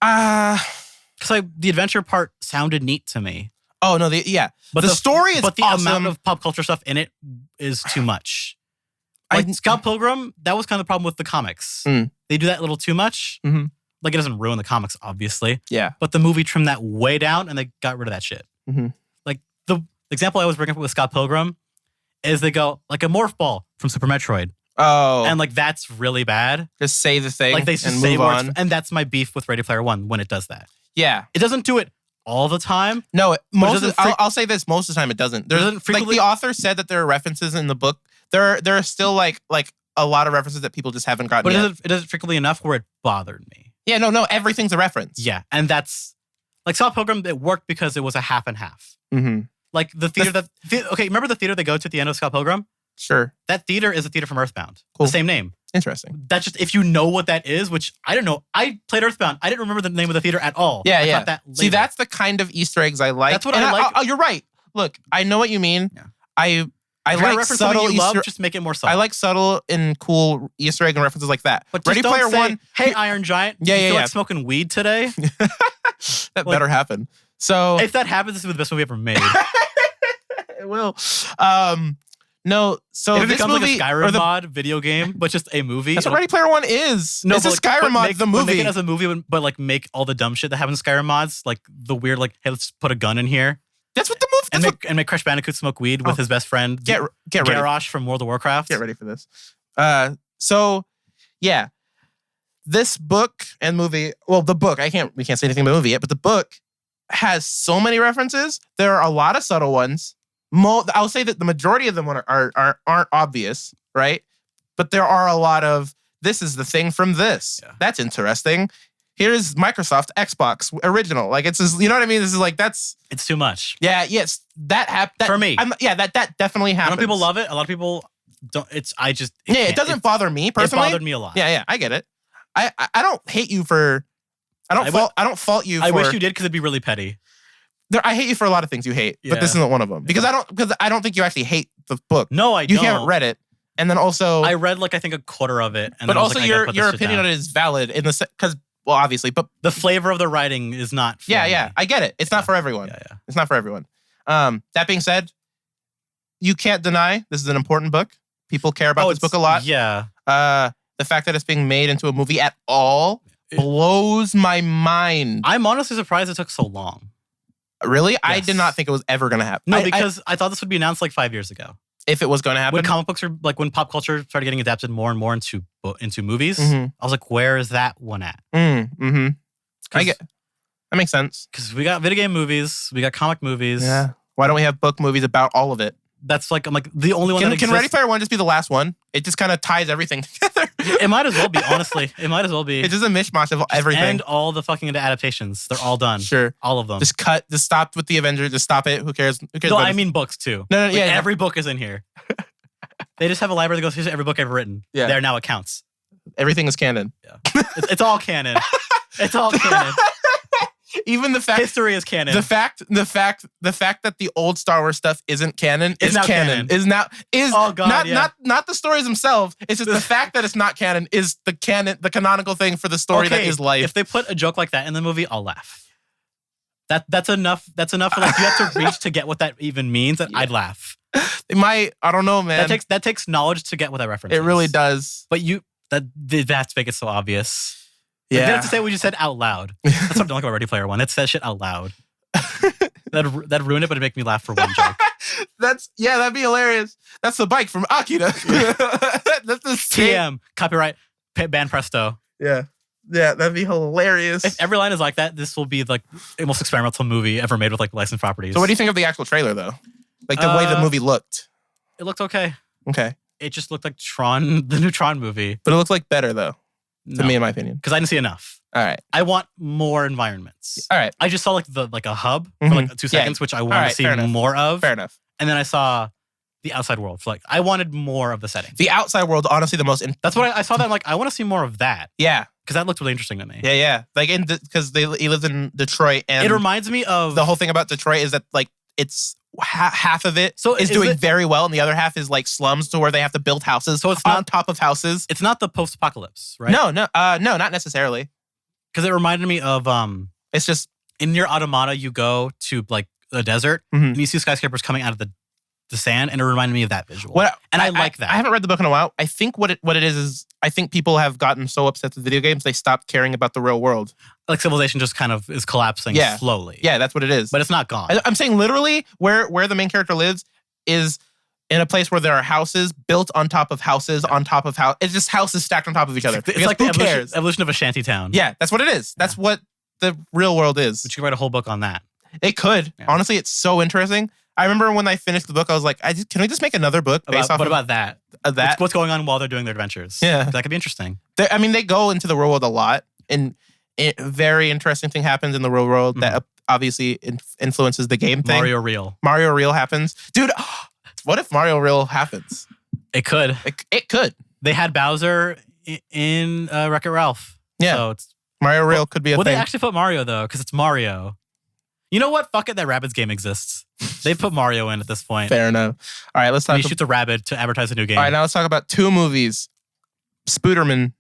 Because the adventure part sounded neat to me. Oh no, but the story is but the awesome. amount of pop culture stuff in it is too much. Like Scott Pilgrim, that was kind of the problem with the comics. They do that a little too much. Like it doesn't ruin the comics, obviously. Yeah. But the movie trimmed that way down, and they got rid of that shit. Like the example I always bring up with Scott Pilgrim is they go like a morph ball from Super Metroid. Oh. And like that's really bad. Just say the thing. Like they just and say move words, on. and that's my beef with Ready Player One when it does that. Yeah. It doesn't do it all the time. No, I'll say this: most of the time it doesn't. There's like the author said that there are references in the book. There are still like a lot of references that people just haven't gotten. But yet. it doesn't frequently enough where it bothered me. Yeah, no, everything's a reference. Yeah, and that's like Scott Pilgrim. It worked because it was a half and half. Like the theater remember the theater they go to at the end of Scott Pilgrim? Sure. That theater is a theater from Earthbound. Cool. The same name. Interesting. That's just if you know what that is, which I don't know. I played Earthbound. I didn't remember the name of the theater at all. Yeah, I yeah. Thought that later. See, that's the kind of Easter eggs I like. That's what I like. Oh, you're right. Look, I know what you mean. Yeah. I like subtle you Easter. love, just make it more subtle. I like subtle and cool Easter egg and references like that. But Ready just Player don't say, One. Hey, Iron Giant. Yeah, you yeah, feel yeah. like smoking weed today? That better happen. So if that happens, this is the best movie ever made. It will. No, so if it this becomes movie like a Skyrim mod video game, but just a movie. That's what Ready Player One is. No, it's a Skyrim mod, the movie. Make it as a movie, but like make all the dumb shit that happens in Skyrim mods, like the weird, like, hey, let's put a gun in here. That's what the movie. And make Crash Bandicoot smoke weed with his best friend, get ready. Garrosh from World of Warcraft. Get ready for this. So yeah, this book and movie. Well, the book. We can't say anything about the movie yet, but the book has so many references. There are a lot of subtle ones. I'll say that the majority of them aren't obvious, right? But there are a lot of, this is the thing from this. Yeah. That's interesting. Here's Microsoft Xbox original. Like, it's just, you know what I mean? This is like, it's too much. Yeah, yes. That for me. That definitely happens. A lot of people love it. A lot of people don't. It doesn't bother me personally. It bothered me a lot. Yeah, I get it. I don't hate you for, I don't fault you for. I wish you did, because it'd be really petty. I hate you for a lot of things you hate, but this isn't one of them. Because I don't think you actually hate the book. No, I don't. You haven't read it. And then also, I read I think a quarter of it. And but also your opinion on it is valid in the because, well, obviously, but the flavor of the writing is not for me. I get it. It's not for everyone. Yeah. It's not for everyone. That being said, you can't deny this is an important book. People care about this book a lot. Yeah. The fact that it's being made into a movie at all blows my mind. I'm honestly surprised it took so long. Really? Yes. I did not think it was ever going to happen. No, because I thought this would be announced 5 years ago. If it was going to happen. When comic books are when pop culture started getting adapted more and more into movies, I was like, where is that one at? Mm-hmm. That makes sense. Because we got video game movies, we got comic movies. Yeah. Why don't we have book movies about all of it? That's I'm the only one that exists. Can Ready Player One just be the last one? It just kind of ties everything together. It might as well be, honestly. It might as well be. It's just a mishmash of everything. And all the fucking adaptations. They're all done. Sure. All of them. Just stop with the Avengers. Just stop it. Who cares? No, I mean books too. No, every book is in here. They just have a library that goes, here's every book I've written. Yeah. There now it counts. Everything is canon. Yeah. It's all canon. It's all canon. Even the fact history is canon. The fact that the old Star Wars stuff isn't canon is now canon. Oh God, not the stories themselves. It's just the fact that it's not canon is the canonical thing for the story that is life. If they put a joke like that in the movie, I'll laugh. That's enough. That's enough for you have to reach to get what that even means. That I'd laugh. It might. I don't know, man. That takes knowledge to get what that reference. It really does. But that's make it so obvious. Yeah. You have to say what you said out loud. That's what I don't like about Ready Player One. It says shit out loud. That ruined it, but it make me laugh for one joke. That'd be hilarious. That's the bike from Akira. That's the TM copyright ban presto. Yeah, that'd be hilarious. If every line is like that, this will be the most experimental movie ever made with licensed properties. So what do you think of the actual trailer though? Like the way the movie looked. It looked okay. Okay. It just looked like Tron, the new Tron movie. But it looked like better though. To me, in my opinion. Because I didn't see enough. All right. I want more environments. All right. I just saw a hub for 2 seconds, which I wanted to see more of. Fair enough. And then I saw the outside world. I wanted more of the setting. The outside world, honestly, the most. That's what I saw. That I'm like, I want to see more of that. Yeah. Because that looked really interesting to me. Yeah. Like because he lives in Detroit, and it reminds me of the whole thing about Detroit is that it's half of it is doing very well, and the other half is slums to where they have to build houses. So it's on top of houses. It's not the post-apocalypse, right? No, not necessarily. Because it reminded me of it's just in your automata, you go to a desert and you see skyscrapers coming out of the sand, and it reminded me of that visual. I like that. I haven't read the book in a while. I think what it is I think people have gotten so upset with video games they stopped caring about the real world. Like civilization just kind of is collapsing slowly. Yeah, that's what it is. But it's not gone. I'm saying literally where the main character lives is in a place where there are houses built on top of houses on top of house. It's just houses stacked on top of each other. It's like the evolution of a shanty town. Yeah, that's what it is. That's what the real world is. But you could write a whole book on that. It could. Yeah. Honestly, it's so interesting. I remember when I finished the book, I was like, can we just make another book based off about that? What's going on while they're doing their adventures? Yeah. That could be interesting. They go into the real world a lot, and a very interesting thing happens in the real world that obviously influences the game thing. Mario Real happens. Dude, what if Mario Real happens? It could. It could. They had Bowser in Wreck-It Ralph. Yeah. So Mario Real could be a thing. Would they actually put Mario, though? Because it's Mario. You know what? Fuck it, that Rabbids game exists. They put Mario in at this point. Fair enough. All right, let's talk. He shoots a rabbit to advertise a new game. All right, now let's talk about 2 movies. Spooderman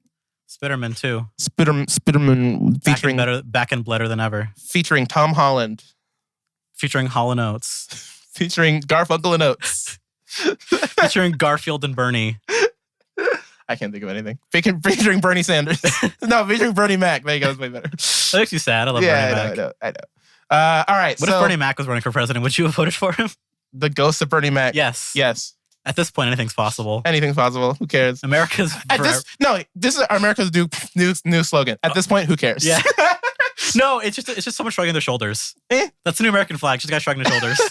2. Spooderman featuring back and better than ever. Featuring Tom Holland. Featuring Hall & Oates. Featuring Garfunkel and Oates. Featuring Garfield and Bernie. I can't think of anything. Featuring Bernie Sanders. No, featuring Bernie Mac. There you go. It's way better. That makes you sad. I love Bernie Mac. I know. All right. What if Bernie Mac was running for president? Would you have voted for him? The ghost of Bernie Mac. Yes. At this point, anything's possible. Anything's possible. Who cares? America's this is America's new slogan. At this point, who cares? Yeah. No, it's just someone shrugging their shoulders. That's the new American flag. Just a guy shrugging his shoulders.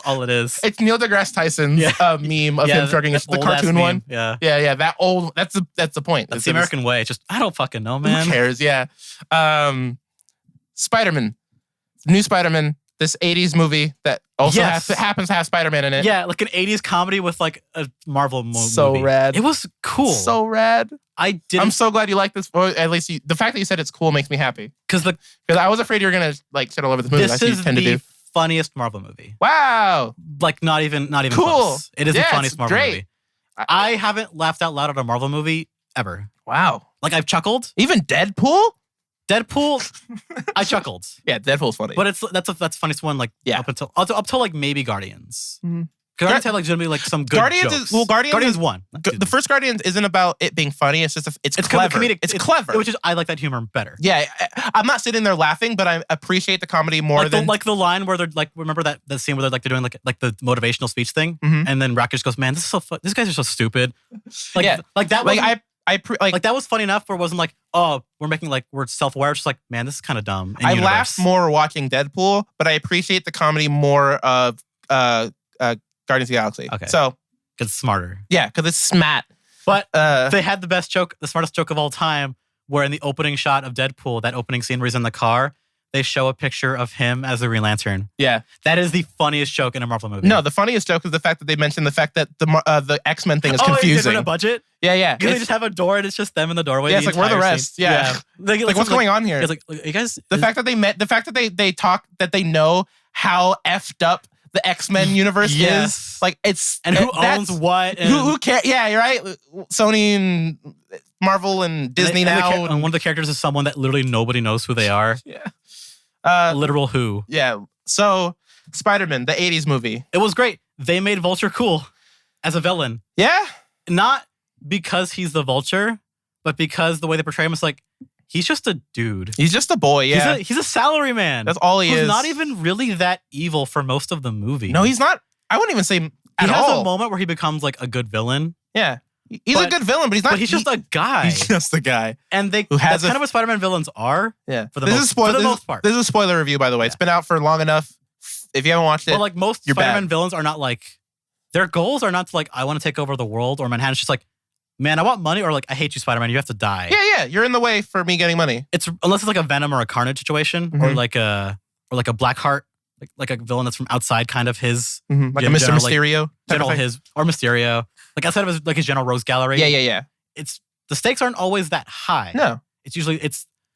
all it is. It's Neil deGrasse Tyson's meme of him shrugging his the cartoon one. Yeah. Yeah. That old. That's the point. That's the American way. It's just I don't fucking know, man. Who cares? Yeah. Spider-Man, new Spider-Man. This 80s movie that also happens to have Spider-Man in it. Yeah, like an 80s comedy with like a Marvel movie. So rad. It was cool. So rad. I'm so glad you like this. Or at least the fact that you said it's cool makes me happy. Because I was afraid you were gonna like shit all over this movie. This is the funniest Marvel movie. Wow. Like not even cool. Close. It is the funniest Marvel movie. I haven't laughed out loud at a Marvel movie ever. Wow. Like I've chuckled. Even Deadpool, I chuckled. Yeah, Deadpool's funny. But that's the funniest one. Like up until like maybe Guardians. Mm-hmm. Guardians had like generally like some good jokes. Guardians won. The first Guardians isn't about it being funny. It's just it's clever. It's clever. Which is I like that humor better. Yeah, I'm not sitting there laughing, but I appreciate the comedy more than the line where they're like, remember that scene where they're doing like the motivational speech thing, and then Rocket just goes, "Man, this is so fun. These guys are so stupid." Like that. Like that was funny enough where it wasn't like, oh, we're self-aware. It's just like, man, this is kind of dumb. I laughed more watching Deadpool, but I appreciate the comedy more of Guardians of the Galaxy. Okay. So because it's smarter. Yeah, because it's smat. But they had the smartest joke of all time, where in the opening shot of Deadpool, that opening scene where he's in the car, they show a picture of him as the Green Lantern. Yeah. That is the funniest joke in a Marvel movie. No, the funniest joke is the fact that they mentioned the fact that the X-Men thing is confusing. Oh, a budget? Yeah. Because they just have a door and it's just them in the doorway. Yeah, it's like, we're the rest. Scene. Yeah. Like what's going on here? It's like, you guys... The fact that they talk, that they know how effed up the X-Men universe is. Like, it's... And who owns what. And who cares? Yeah, you're right. Sony and Marvel and Disney now. And one of the characters is someone that literally nobody knows who they are. Yeah. Literal who. Yeah. So, Spider-Man, the 80s movie. It was great. They made Vulture cool as a villain. Yeah. Not because he's the Vulture, but because the way they portray him is like, he's just a dude. He's just a boy, yeah. He's a salary man. That's all he is. He's not even really that evil for most of the movie. No, he's not. I wouldn't even say at all. He has a moment where he becomes like a good villain. Yeah. He's a good villain, but he's not. But he's just a guy. He's just a guy. And that's kind of what Spider-Man villains are. Yeah. For the most part. This is a spoiler review, by the way. Yeah. It's been out for long enough. If you haven't watched it, well, like most Spider-Man villains are not like, their goals are not to like, I want to take over the world or Manhattan. It's just like, man, I want money, or like, I hate you, Spider-Man. You have to die. Yeah. You're in the way for me getting money. Unless it's like a Venom or a Carnage situation, or like a Blackheart, like a villain that's from outside kind of his, like a Mr. Mysterio, or Mysterio, like outside of his general Rose Gallery. Yeah. It's the stakes aren't always that high. No, it's usually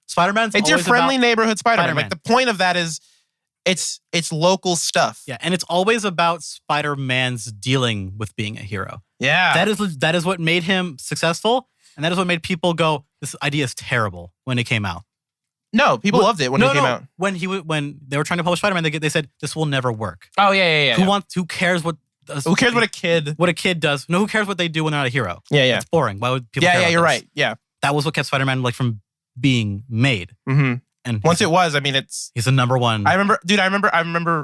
Spider-Man's. It's your friendly neighborhood Spider-Man. Like the point of that is, it's local stuff. Yeah, and it's always about Spider-Man's dealing with being a hero. Yeah, that is what made him successful, and that is what made people go, "This idea is terrible" when it came out. No, people loved it when it came out. When they were trying to publish Spider-Man, they said this will never work. Oh yeah. Who cares what? Who cares what a kid does? No, who cares what they do when they're not a hero? Yeah. It's boring. Why would people? Yeah, you're right. Yeah, that was what kept Spider-Man like from being made. Mm-hmm. And once it was, I mean, he's the number one. I remember.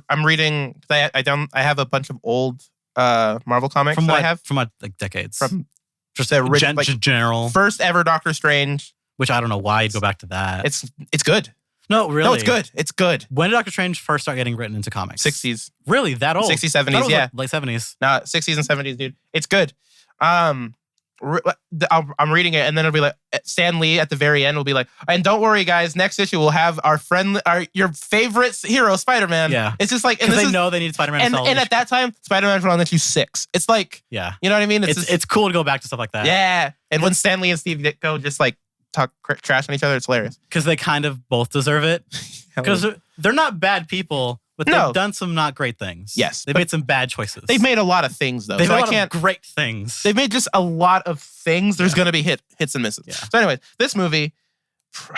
I'm reading. I have a bunch of old Marvel comics from like decades. From just the general first ever Doctor Strange, which I don't know why you'd go back to that. It's good. No, really. No, it's good. It's good. When did Doctor Strange first start getting written into comics? 60s. Really? That old? 60s, 70s, yeah. Late 70s. No, 60s and 70s, dude. It's good. I'm reading it, and then it'll be like, Stan Lee at the very end will be like, and don't worry, guys, next issue we'll have your favorite hero, Spider-Man. Yeah. It's just like, because they know they need Spider-Man to sell. And at that time, Spider-Man was on issue 6. It's like, yeah. You know what I mean? It's cool to go back to stuff like that. Yeah. And when Stan Lee and Steve Ditko just like talk trash on each other, it's hilarious. Because they kind of both deserve it. Because they're not bad people, but they've done some not great things. Yes. They've made some bad choices. They've made a lot of things, though. They've made a lot of great things. They've made just a lot of things. There's going to be hits and misses. Yeah. So anyway, this movie, shout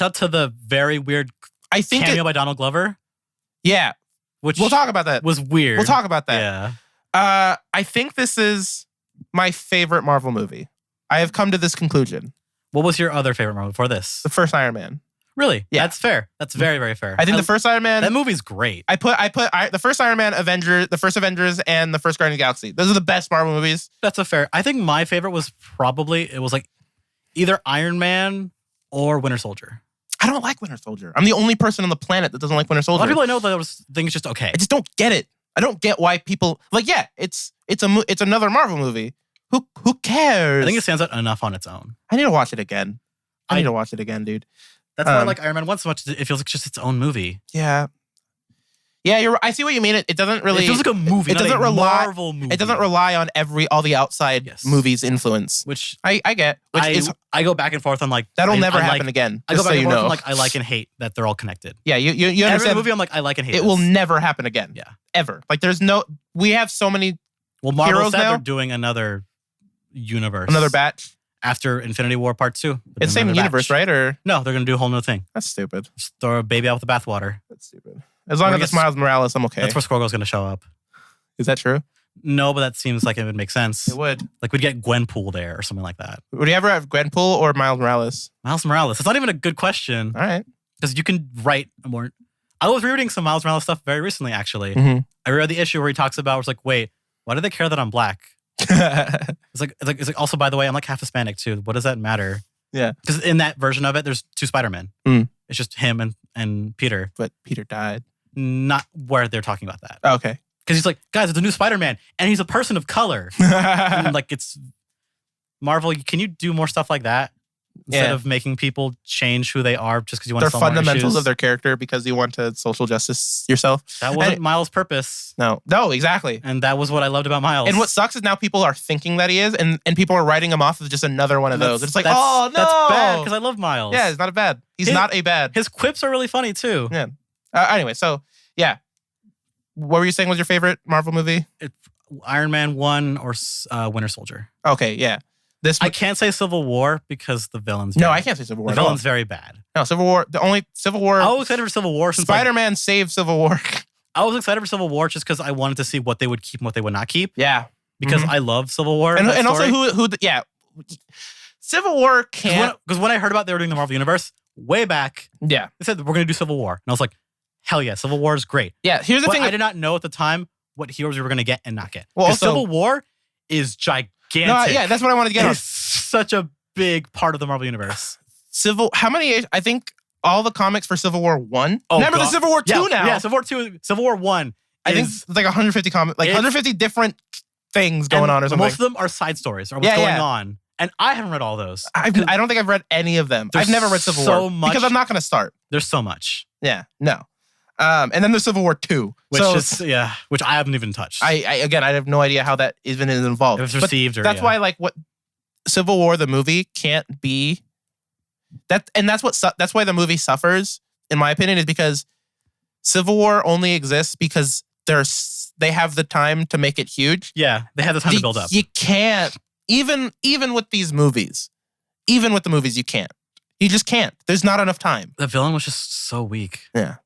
out to the very weird cameo by Donald Glover. Yeah. Which we'll talk about that. Was weird. We'll talk about that. Yeah. I think this is my favorite Marvel movie. I have come to this conclusion. What was your other favorite Marvel before this? The first Iron Man. Really? Yeah. That's fair. That's very, very fair. I think the first Iron Man... That movie's great. I put the first Iron Man, the first Avengers, and the first Guardians of the Galaxy. Those are the best Marvel movies. That's a fair... I think my favorite was probably... It was like either Iron Man or Winter Soldier. I don't like Winter Soldier. I'm the only person on the planet that doesn't like Winter A Soldier. lot of people I know that think it's just okay. I just don't get it. I don't get why people like. Yeah, it's another Marvel movie. Who cares? I think it stands out enough on its own. I need to watch it again. I need to watch it again, dude. That's why I like Iron Man 1 so much. It feels like just its own movie. Yeah. Yeah, I see what you mean. It doesn't really. It feels like a movie. It doesn't rely. Marvel movie. It doesn't rely on all the outside movies' influence, which I get. I go back and forth on like that'll never happen again. I go back and forth on like I like and hate that they're all connected. Yeah, you understand. Every movie I'm like I like and hate. It will never happen again. Yeah, ever. Like there's no. We have so many. Well, Marvel heroes said now? they're doing another universe, another batch after Infinity War Part 2. It's the same universe, right? Or no, they're gonna do a whole new thing. That's stupid. Just throw a baby out with the bathwater. That's stupid. As long as it's Miles Morales, I'm okay. That's where Squirrel's gonna show up. Is that true? No, but that seems like it would make sense. It would. Like we'd get Gwenpool there or something like that. Would you ever have Gwenpool or Miles Morales? Miles Morales. It's not even a good question. All right. Because you can write more. I was reading some Miles Morales stuff very recently, actually. Mm-hmm. I read the issue where he talks about, it's like, wait, why do they care that I'm black? It's like also, by the way, I'm like half Hispanic too. What does that matter? Yeah. Because in that version of it, there's 2 Spider-Men. Mm. It's just him and Peter. But Peter died. Not where they're talking about that. Oh, okay. Because he's like, guys, it's a new Spider-Man, and he's a person of color. And like, it's Marvel. Can you do more stuff like that instead of making people change who they are just because you want to sell more issues? They're fundamentals of their character because you want to social justice yourself. That wasn't Miles' purpose. No, exactly. And that was what I loved about Miles. And what sucks is now people are thinking that he is, and people are writing him off as just another one of those. It's like, oh no, that's bad because I love Miles. Yeah, it's not a bad. He's not a bad. His quips are really funny too. Yeah. Anyway, so yeah. What were you saying was your favorite Marvel movie? Iron Man 1 or Winter Soldier. Okay, yeah. I can't say Civil War because the villain's I can't say Civil War. The villain's very bad. No, Civil War. Civil War. I was excited for Civil War. Spider-Man saved Civil War. I was excited for Civil War just because I wanted to see what they would keep and what they would not keep. Yeah. Because I love Civil War. And also who Civil War can't. Because when I heard about they were doing the Marvel Universe, way back, they said we're going to do Civil War. And I was like, hell yeah, Civil War is great. Yeah, here's the thing. I did not know at the time what heroes we were going to get and not get. Well, also, Civil War is gigantic. No, yeah, that's what I wanted to get on. It's such a big part of the Marvel Universe. How many? I think all the comics for Civil War 1. Oh, remember the Civil War 2 now? Yeah, Civil War 2, Civil War 1. I think it's like 150 comics, like 150 different things going on or something. Most of them are side stories or what's going on. And I haven't read all those. I don't think I've read any of them. I've never read Civil War because I'm not going to start. There's so much. Yeah, no. And then there's Civil War 2. Which I haven't even touched. I have no idea how that even is involved. It was received. That's why like what Civil War the movie can't be that, and that's why the movie suffers, in my opinion, is because Civil War only exists because they have the time to make it huge. Yeah, they have the time to build up. You can't even with these movies, even with the movies, you can't. You just can't. There's not enough time. The villain was just so weak. Yeah.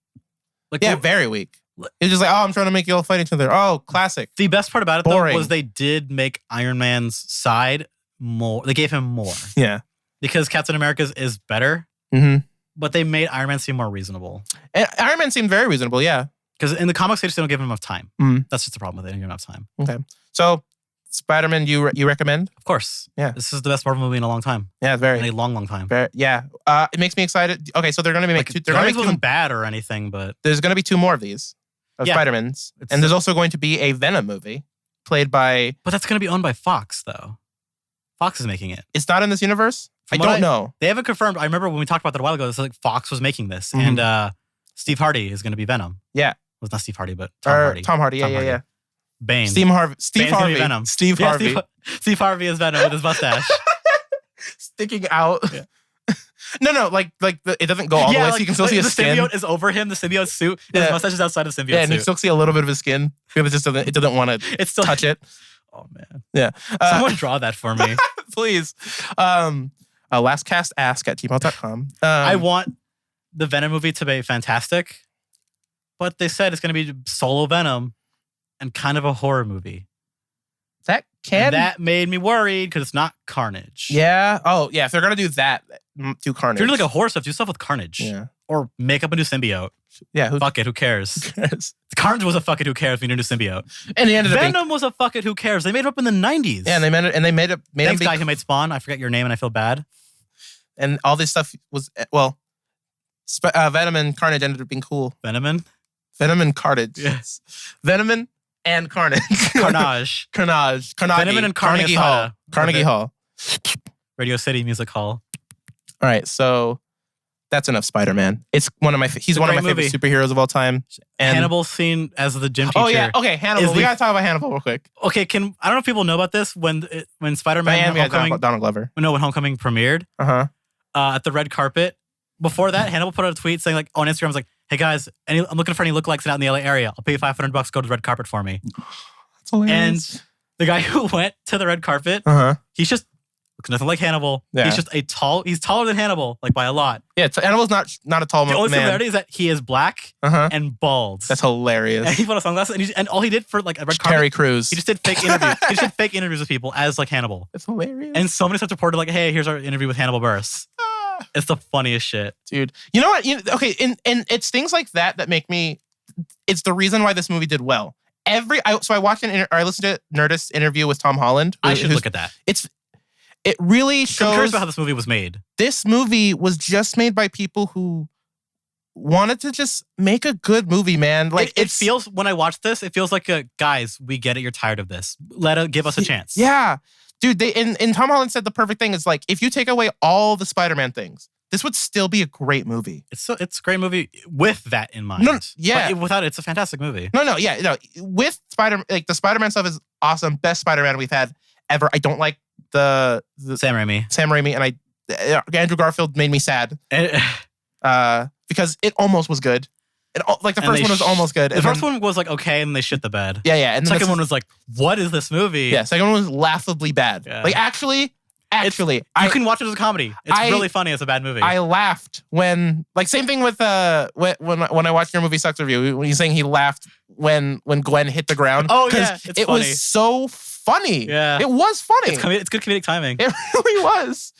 Very weak. It's just like, I'm trying to make you all fight each other. Oh, classic. The best part about it, though, was they did make Iron Man's side more. They gave him more. Yeah. Because Captain America's is better. Mm-hmm. But they made Iron Man seem more reasonable. And Iron Man seemed very reasonable, yeah. Because in the comics, they just don't give him enough time. Mm-hmm. That's just the problem with it. They don't give him enough time. Okay. So, Spider-Man, you recommend? Of course. Yeah. This is the best Marvel movie in a long time. Yeah, very. In a long time. Yeah. It makes me excited. Okay, so they're going to make two. Guardians wasn't bad or anything, but there's going to be 2 more of these of Spider-Mans, and there's also going to be a Venom movie played by. But that's going to be owned by Fox, though. Fox is making it. It's not in this universe. I don't know. They haven't confirmed. I remember when we talked about that a while ago. It's like Fox was making this, and Steve Harvey is going to be Venom. Yeah. Well, it's not Steve Hardy, but Tom Hardy. Tom Hardy. Yeah. Bane. Steve Harvey. Venom. Steve Harvey. Steve Harvey is Venom with his mustache sticking out. Yeah. No, like it doesn't go all the way, so you can still see his skin. The symbiote is over him. The symbiote suit. And his mustache is outside of symbiote suit. Yeah, and you still see a little bit of his skin because it doesn't want to touch it. Oh man. Yeah. Someone draw that for me, please. Lastcastask@gmail.com. I want the Venom movie to be fantastic, but they said it's going to be solo Venom and kind of a horror movie. That made me worried because it's not Carnage. Yeah. Oh, yeah. If they're gonna do that, do Carnage. If you're doing like a horror stuff, do stuff with Carnage. Yeah. Or make up a new symbiote. Yeah. Fuck it. Who cares? Carnage was a fuck it. Who cares? We need a new symbiote. And he ended up Venom was a fuck it. Who cares? They made it up in the 90s. Yeah, and they made it. Thanks, guy who made Spawn. I forget your name, and I feel bad. And all this stuff was Venom and Carnage ended up being cool. Venom and Carnage. Yes. Venom and Carnage. Carnage. Venom and Carnegie Hall. Carnegie Hall. Radio City Music Hall. All right, so that's enough Spider-Man. It's one of my favorite superheroes of all time. And Hannibal's scene as the gym teacher. Oh yeah, okay, Hannibal. We gotta talk about Hannibal real quick. Okay, I don't know if people know about this when Spider-Man Homecoming, Donald Glover. No, when Homecoming premiered. At the red carpet. Before that, Hannibal put out a tweet saying like on Instagram, was like, "Hey guys, I'm looking for any lookalikes out in the LA area. I'll pay you $500. Go to the red carpet for me." That's hilarious. And the guy who went to the red carpet, he's just looks nothing like Hannibal. Yeah. He's taller than Hannibal, like by a lot. Yeah, Hannibal's not a tall man. The only similarity is that he is black and bald. That's hilarious. And he put on sunglasses, and all he did for like a red carpet, Terry Crews. He just did fake interviews. He just did fake interviews with people as like Hannibal. That's hilarious. And so many stuff reported like, "Hey, here's our interview with Hannibal Buress." It's the funniest shit, dude. You know what? And it's things like that make me. It's the reason why this movie did well. I watched I listened to Nerdist's interview with Tom Holland. I should look at that. It really shows. I'm curious about how this movie was made. This movie was just made by people who wanted to just make a good movie, man. Like it feels when I watch this, it feels like guys, we get it. You're tired of this. Give us a chance. Yeah. Dude, and Tom Holland said the perfect thing is like, if you take away all the Spider-Man things, this would still be a great movie. It's a great movie with that in mind. No, yeah. But without it, it's a fantastic movie. No. With the Spider-Man stuff is awesome. Best Spider-Man we've had ever. I don't like the Sam Raimi, and Andrew Garfield made me sad because it almost was good. The first one was almost good. The first one was like okay, and they shit the bed. Yeah. And the second one was like, what is this movie? Yeah, second one was laughably bad. Yeah. Like actually, you can watch it as a comedy. It's really funny as a bad movie. I laughed when same thing with when I watched your movie Sucks review. When he's saying he laughed when Gwen hit the ground. Oh yeah, it was so funny. Yeah, it was funny. It's good comedic timing. It really was.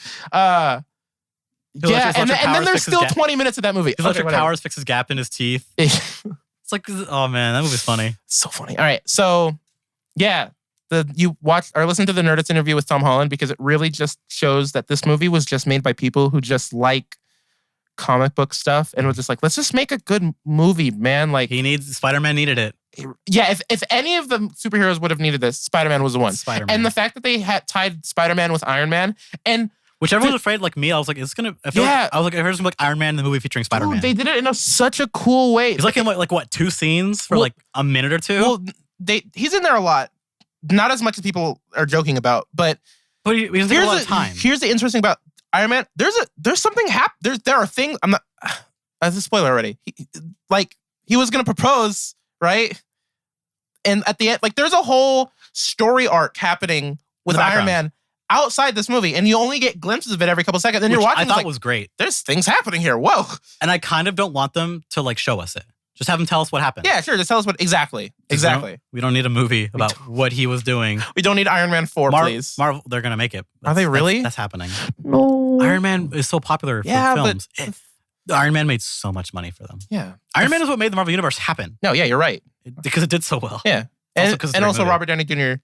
And then there's still 20 minutes of that movie. His electric powers fix his gap in his teeth. It's like, oh man, that movie's funny. It's so funny. All right, so yeah, you watch or listen to the Nerdist interview with Tom Holland because it really just shows that this movie was just made by people who just like comic book stuff and was just like, let's just make a good movie, man. Like Spider-Man needed it. Yeah, if any of the superheroes would have needed this, Spider-Man was the one. Spider-Man. And the fact that they had tied Spider-Man with Iron Man and whichever was afraid, like me, I was like, it's gonna. I was like, I heard some like Iron Man in the movie featuring Spider-Man. Dude, they did it in such a cool way. He's like in like what 2 scenes for like a minute or 2. Well, he's in there a lot, not as much as people are joking about, but he doesn't take a lot of time. Here's the interesting about Iron Man. There's something there are things. I'm not. That's a spoiler already. He was gonna propose, right? And at the end, like there's a whole story arc happening with Iron Man outside this movie, and you only get glimpses of it every couple seconds. And you're watching. I thought was great. There's things happening here. Whoa! And I kind of don't want them to like show us it. Just have them tell us what happened. Yeah, sure. Just tell us what exactly. We don't need a movie about what he was doing. We don't need Iron Man 4, please. Marvel, they're gonna make it. Are they really? That's happening. No. Iron Man is so popular for films. Iron Man made so much money for them. Yeah. Iron Man is what made the Marvel Universe happen. No, yeah, you're right. Because it did so well. Yeah. Also Robert Downey Jr.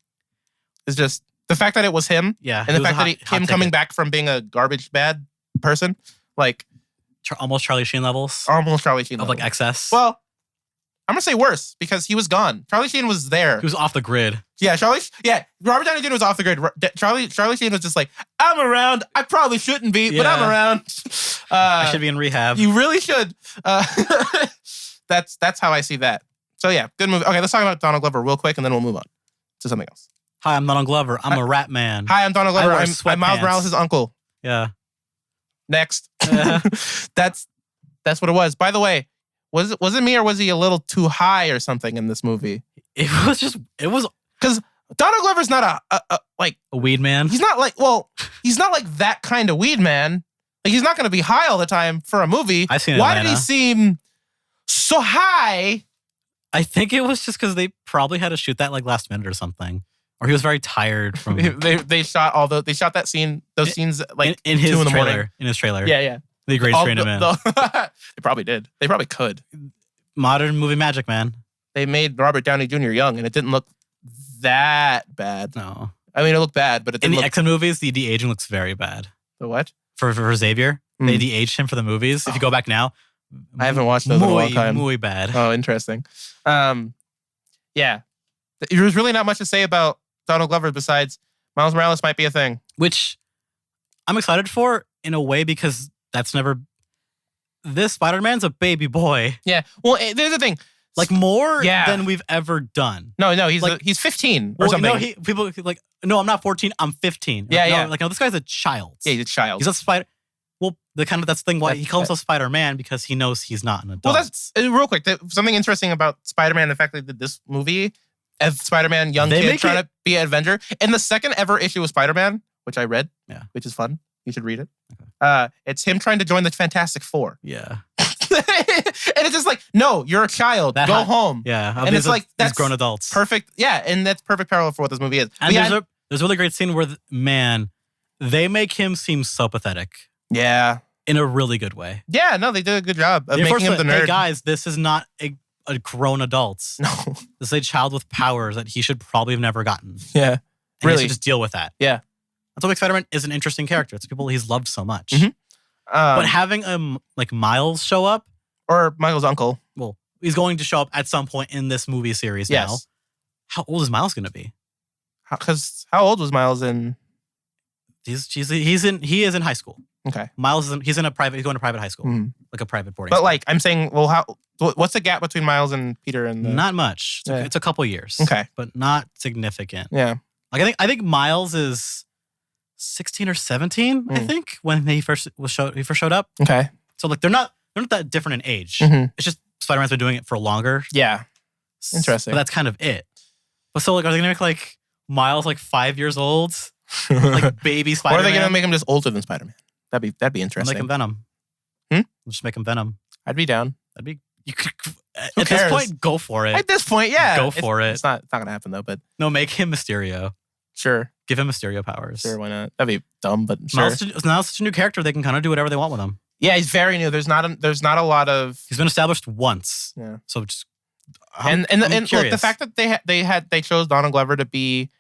is just the fact that it was him. Yeah. And the fact that him coming back from being a garbage bad person, like almost Charlie Sheen levels. Almost Charlie Sheen of levels. Like excess. Well, I'm gonna say worse because he was gone. Charlie Sheen was there. He was off the grid. Yeah, Robert Downey Jr. was off the grid. Charlie Sheen was just like, I'm around. I probably shouldn't be, but I'm around. I should be in rehab. You really should. That's how I see that. So yeah, good movie. Okay, let's talk about Donald Glover real quick, and then we'll move on to something else. Hi, I'm Donald Glover. I'm a rat man. Hi, I'm Donald Glover. I'm Miles Morales' uncle. Yeah. Next. That's what it was. By the way, was it me or was he a little too high or something in this movie? It was because Donald Glover's not a weed man. He's not like that kind of weed man. Like he's not going to be high all the time for a movie. I've seen Why did he seem so high? I think it was just because they probably had to shoot that like last minute or something, or he was very tired from. they shot that scene, those scenes like in his 2 in the trailer. morning. In his trailer, yeah. The grade screen him in. They probably did. They probably could. Modern movie magic, man. They made Robert Downey Jr. young, and it didn't look that bad. No, I mean it looked bad, but it didn't. In the X-Men movies, the de-aging looks very bad. The what? For Xavier, they de-aged him for the movies. If you go back now. I haven't watched those in a long time. Muy bad. Oh, interesting. Yeah. There's really not much to say about Donald Glover besides Miles Morales might be a thing. Which I'm excited for in a way because that's never... This Spider-Man's a baby boy. Yeah. Well, there's the thing. Like more than we've ever done. No, he's 15 or something. No, people like, no, I'm not 14. I'm 15. Yeah. Like, no, this guy's a child. Yeah, he's a child. He's a spider. Well, that's the thing. Why he calls himself Spider-Man because he knows he's not an adult. Well, that's real quick. Something interesting about Spider-Man, the fact that they did this movie as Spider-Man, young kid trying to be an Avenger. In the second ever issue of Spider-Man, which I read, which is fun. You should read it. Okay. It's him trying to join the Fantastic Four. Yeah. And it's just like, no, you're a child. Go home. Yeah. And it's like, that's grown adults. Perfect. Yeah. And that's perfect parallel for what this movie is. And there's a really great scene where, they make him seem so pathetic. Yeah. In a really good way. Yeah. No, they did a good job of making him the nerd. Hey guys, this is not a grown adult. No. This is a child with powers that he should probably have never gotten. Yeah. And really. He should just deal with that. Yeah. That's why Spider-Man is an interesting character. It's people he's loved so much. Mm-hmm. But having Miles show up, or Miles' uncle. Well, he's going to show up at some point in this movie series now. How old is Miles going to be? Because how old was Miles in? He is in high school. Okay. Miles he's going to private high school, like a private boarding. But school. I'm saying, what's the gap between Miles and Peter and not much. It's a couple years. Okay, but not significant. Yeah. Like I think Miles is 16 or 17. I think when he first showed up. Okay. So they're not that different in age. Mm-hmm. It's just Spider-Man's been doing it for longer. Yeah. Interesting. But that's kind of it. But so are they gonna make Miles 5 years old? Like baby Spider-Man? Or are they gonna make him just older than Spider-Man? That'd be interesting. Make him Venom. We'll just make him Venom. I'd be down. You could, at this point, go for it. At this point, yeah. Go for it. It's not gonna happen though, but no, make him Mysterio. Sure. Give him Mysterio powers. Sure, why not? That'd be dumb, but sure. Now it's such a new character, they can kind of do whatever they want with him. Yeah, he's very new. There's not a lot of. He's been established once. Yeah. So just. And look, the fact that they chose Donald Glover to be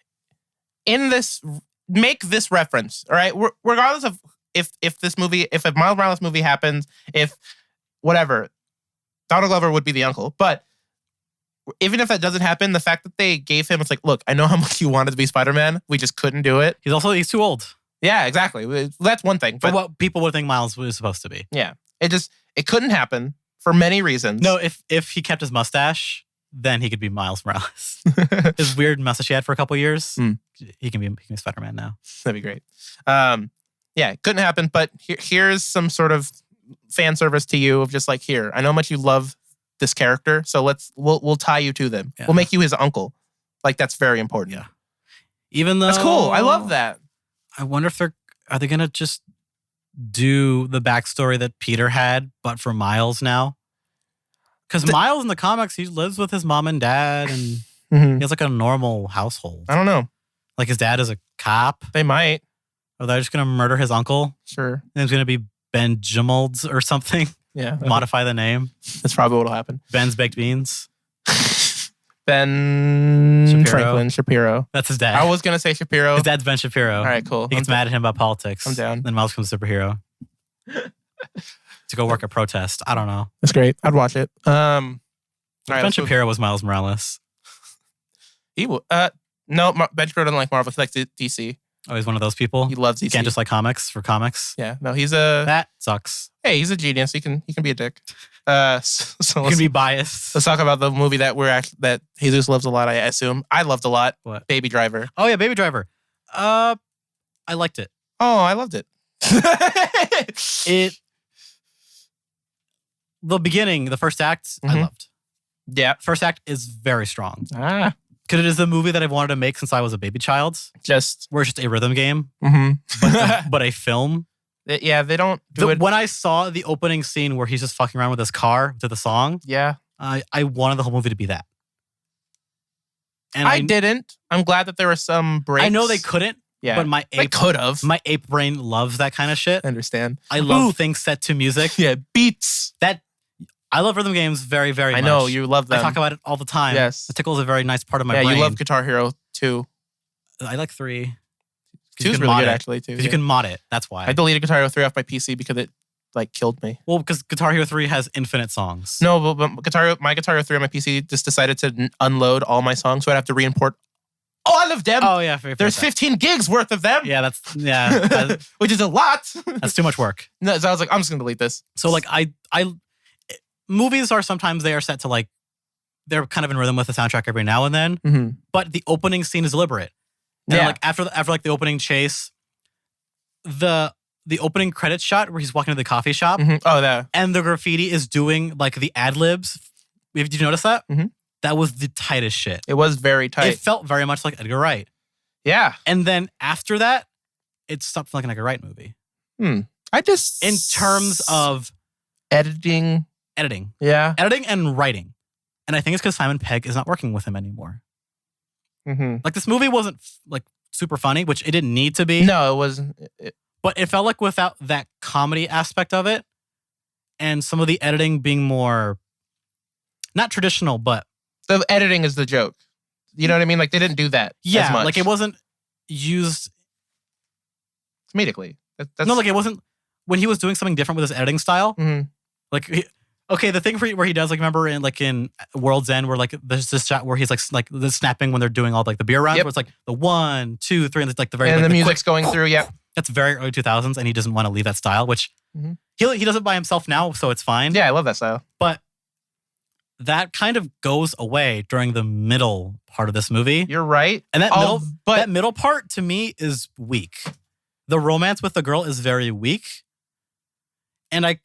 in this, make this reference. All right, regardless of if a Miles Morales movie happens, if whatever, Donald Glover would be the uncle. But even if that doesn't happen, the fact that they gave him, it's like, look, I know how much you wanted to be Spider-Man. We just couldn't do it. He's too old. Yeah, exactly. That's one thing. But what people would think Miles was supposed to be. Yeah. It couldn't happen for many reasons. No, if he kept his mustache, then he could be Miles Morales. His weird mustache he had for a couple years, he can be Spider-Man now. That'd be great. Yeah, it couldn't happen, but here's some sort of fan service to you of just here, I know how much you love this character, so we'll tie you to them. Yeah. We'll make you his uncle. That's very important. Yeah. Even though that's cool. I love that. I wonder if are they gonna just do the backstory that Peter had, but for Miles now? Because Miles in the comics, he lives with his mom and dad, and he has a normal household. I don't know. His dad is a cop. They might. Or they're just gonna murder his uncle. Sure. And it's gonna be Ben Jimolds or something. Yeah. Modify the name. That's probably what'll happen. Ben's Baked Beans. Ben Franklin Shapiro. That's his dad. I was going to say Shapiro. His dad's Ben Shapiro. All right, cool. He gets mad at him about politics. I'm down. Then Miles becomes a superhero. To go work a protest. I don't know. That's great. I'd watch it. Ben Shapiro was Miles Morales. He will. No, Ben Shapiro doesn't like Marvel. He likes DC. Oh, he's one of those people? He loves DC. He can't just like comics for comics? Yeah. No, that sucks. Hey, he's a genius. He can be a dick. So he can be biased. Let's talk about the movie that Jesus loves a lot, I assume. I loved a lot. What? Baby Driver. Oh, yeah, Baby Driver. I liked it. Oh, I loved it. The beginning, the first act, I loved. Yeah. First act is very strong. Ah. Because it is the movie that I've wanted to make since I was a baby child. Where it's just a rhythm game. Mm-hmm. but a film. Yeah, they don't do it. When I saw the opening scene where he's just fucking around with his car to the song, yeah, I wanted the whole movie to be that. And I didn't. I'm glad that there were some breaks. I know they couldn't. Yeah, but they could have. My ape brain loves that kind of shit. I understand. I love things set to music. Yeah, beats. I love rhythm games very, very much. I know, you love them. I talk about it all the time. Yes. The tickle is a very nice part of my brain. Yeah, you love Guitar Hero 2. I like 3. 2's really good, actually, too. Because you can mod it. That's why. I deleted Guitar Hero 3 off my PC because like killed me. Well, because Guitar Hero 3 has infinite songs. No, but my Guitar Hero 3 on my PC just decided to unload all my songs, so I'd have to re-import all of them. Oh yeah, there's 15 gigs worth of them. Yeah, which is a lot. That's too much work. No, so I was like, I'm just gonna delete this. So like movies are sometimes they are set to like they're kind of in rhythm with the soundtrack every now and then, Mm-hmm. but the opening scene is deliberate. And Yeah. like after like the opening chase, the opening credits shot where he's walking to the coffee shop, Mm-hmm. Oh, that. and the graffiti is doing like the ad libs. Did you notice that? Mm-hmm. That was the tightest shit. It was very tight. It felt very much like Edgar Wright. Yeah. And then after that, it stopped feeling like an Edgar Wright movie. I just In terms of editing. Yeah. editing and writing. And I think it's because Simon Pegg is not working with him anymore. Mm-hmm. Like this movie wasn't like super funny, which it didn't need to be. No, it wasn't. But it felt like without that comedy aspect of it and some of the editing being more, not traditional, but. The editing is the joke. You know what I mean? Like they didn't do that. Yeah, as much. like it wasn't used. Comedically. That's, No, like it wasn't, when he was doing something different with his editing style. Mhm. Like, the thing where he does, like, remember in World's End where like there's this shot where he's like the snapping when they're doing all like the beer runs, Yep. where it's like the 1, 2, 3, and it's like the very and like, the quick. music's going through. Yeah. That's very early 2000s, and he doesn't want to leave that style, which Mhm. he does it by himself now, so it's fine. Yeah, I love that style. But that kind of goes away during the middle part of this movie. You're right. And that but middle part to me is weak. The romance with the girl is very weak. And I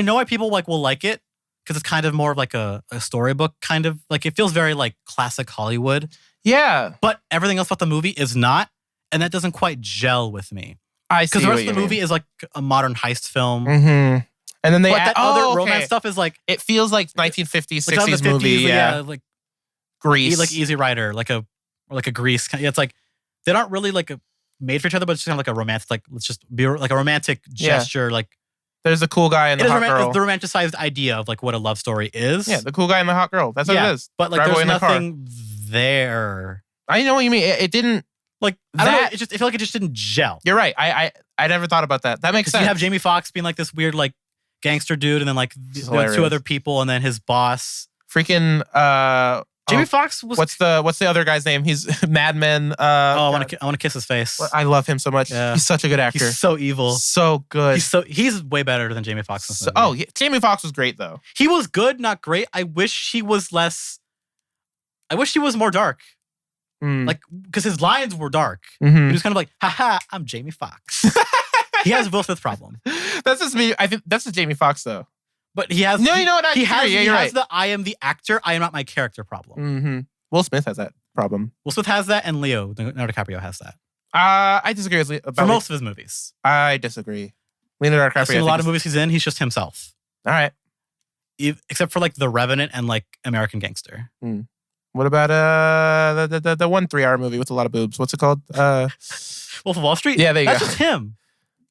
know why people will like it, because it's kind of more of like a storybook kind of, like it feels very like classic Hollywood. yeah, But everything else about the movie is not. And that doesn't quite gel with me. I see. Because the rest what of the you movie is like a modern heist film. Mm-hmm. And then they But add, that other romance stuff is like, It feels like 1950s, like out of 60s the 50s, movie. Yeah. like Grease. like Easy Rider, like a Grease. Yeah, it's like they aren't really like made for each other, but it's just kind of like a romantic, like let's just be like a romantic gesture. Like There's a cool guy and it the is hot girl. the romanticized idea of like what a love story is. Yeah, the cool guy and the hot girl. That's what it is. But like Grab away there's in the car. nothing there. I know what you mean. It didn't. Like I don't know, That- it felt like it just didn't gel. You're right. I never thought about that. That makes Because sense. you have Jamie Foxx being like this weird like gangster dude, and then like This is the two hilarious. other people, and then his boss. Freaking. Jamie Foxx was. What's the other guy's name? He's Mad Men. I want to kiss his face. I love him so much. Yeah. He's such a good actor. He's so evil. So good. He's way better than Jamie Foxx. In this movie. Yeah, Jamie Foxx was great though. He was good, not great. I wish he was more dark. Like, because his lines were dark. He was kind of like, haha, I'm Jamie Foxx. He has a Will Smith problem. That's just me. I think that's just Jamie Foxx though. But he has. No, you know what? He has you're right. the I am the actor, I am not my character problem. Mm-hmm. Will Smith has that problem. Will Smith has that, and Leonardo DiCaprio has that. I disagree with For most of his movies. I disagree. Leonardo DiCaprio. I've seen a lot of movies he's in, he's just himself. All right. Except for like The Revenant and like American Gangster. What about the 1 3-hour movie with a lot of boobs? What's it called? Wolf of Wall Street? Yeah, there you That's go. just him.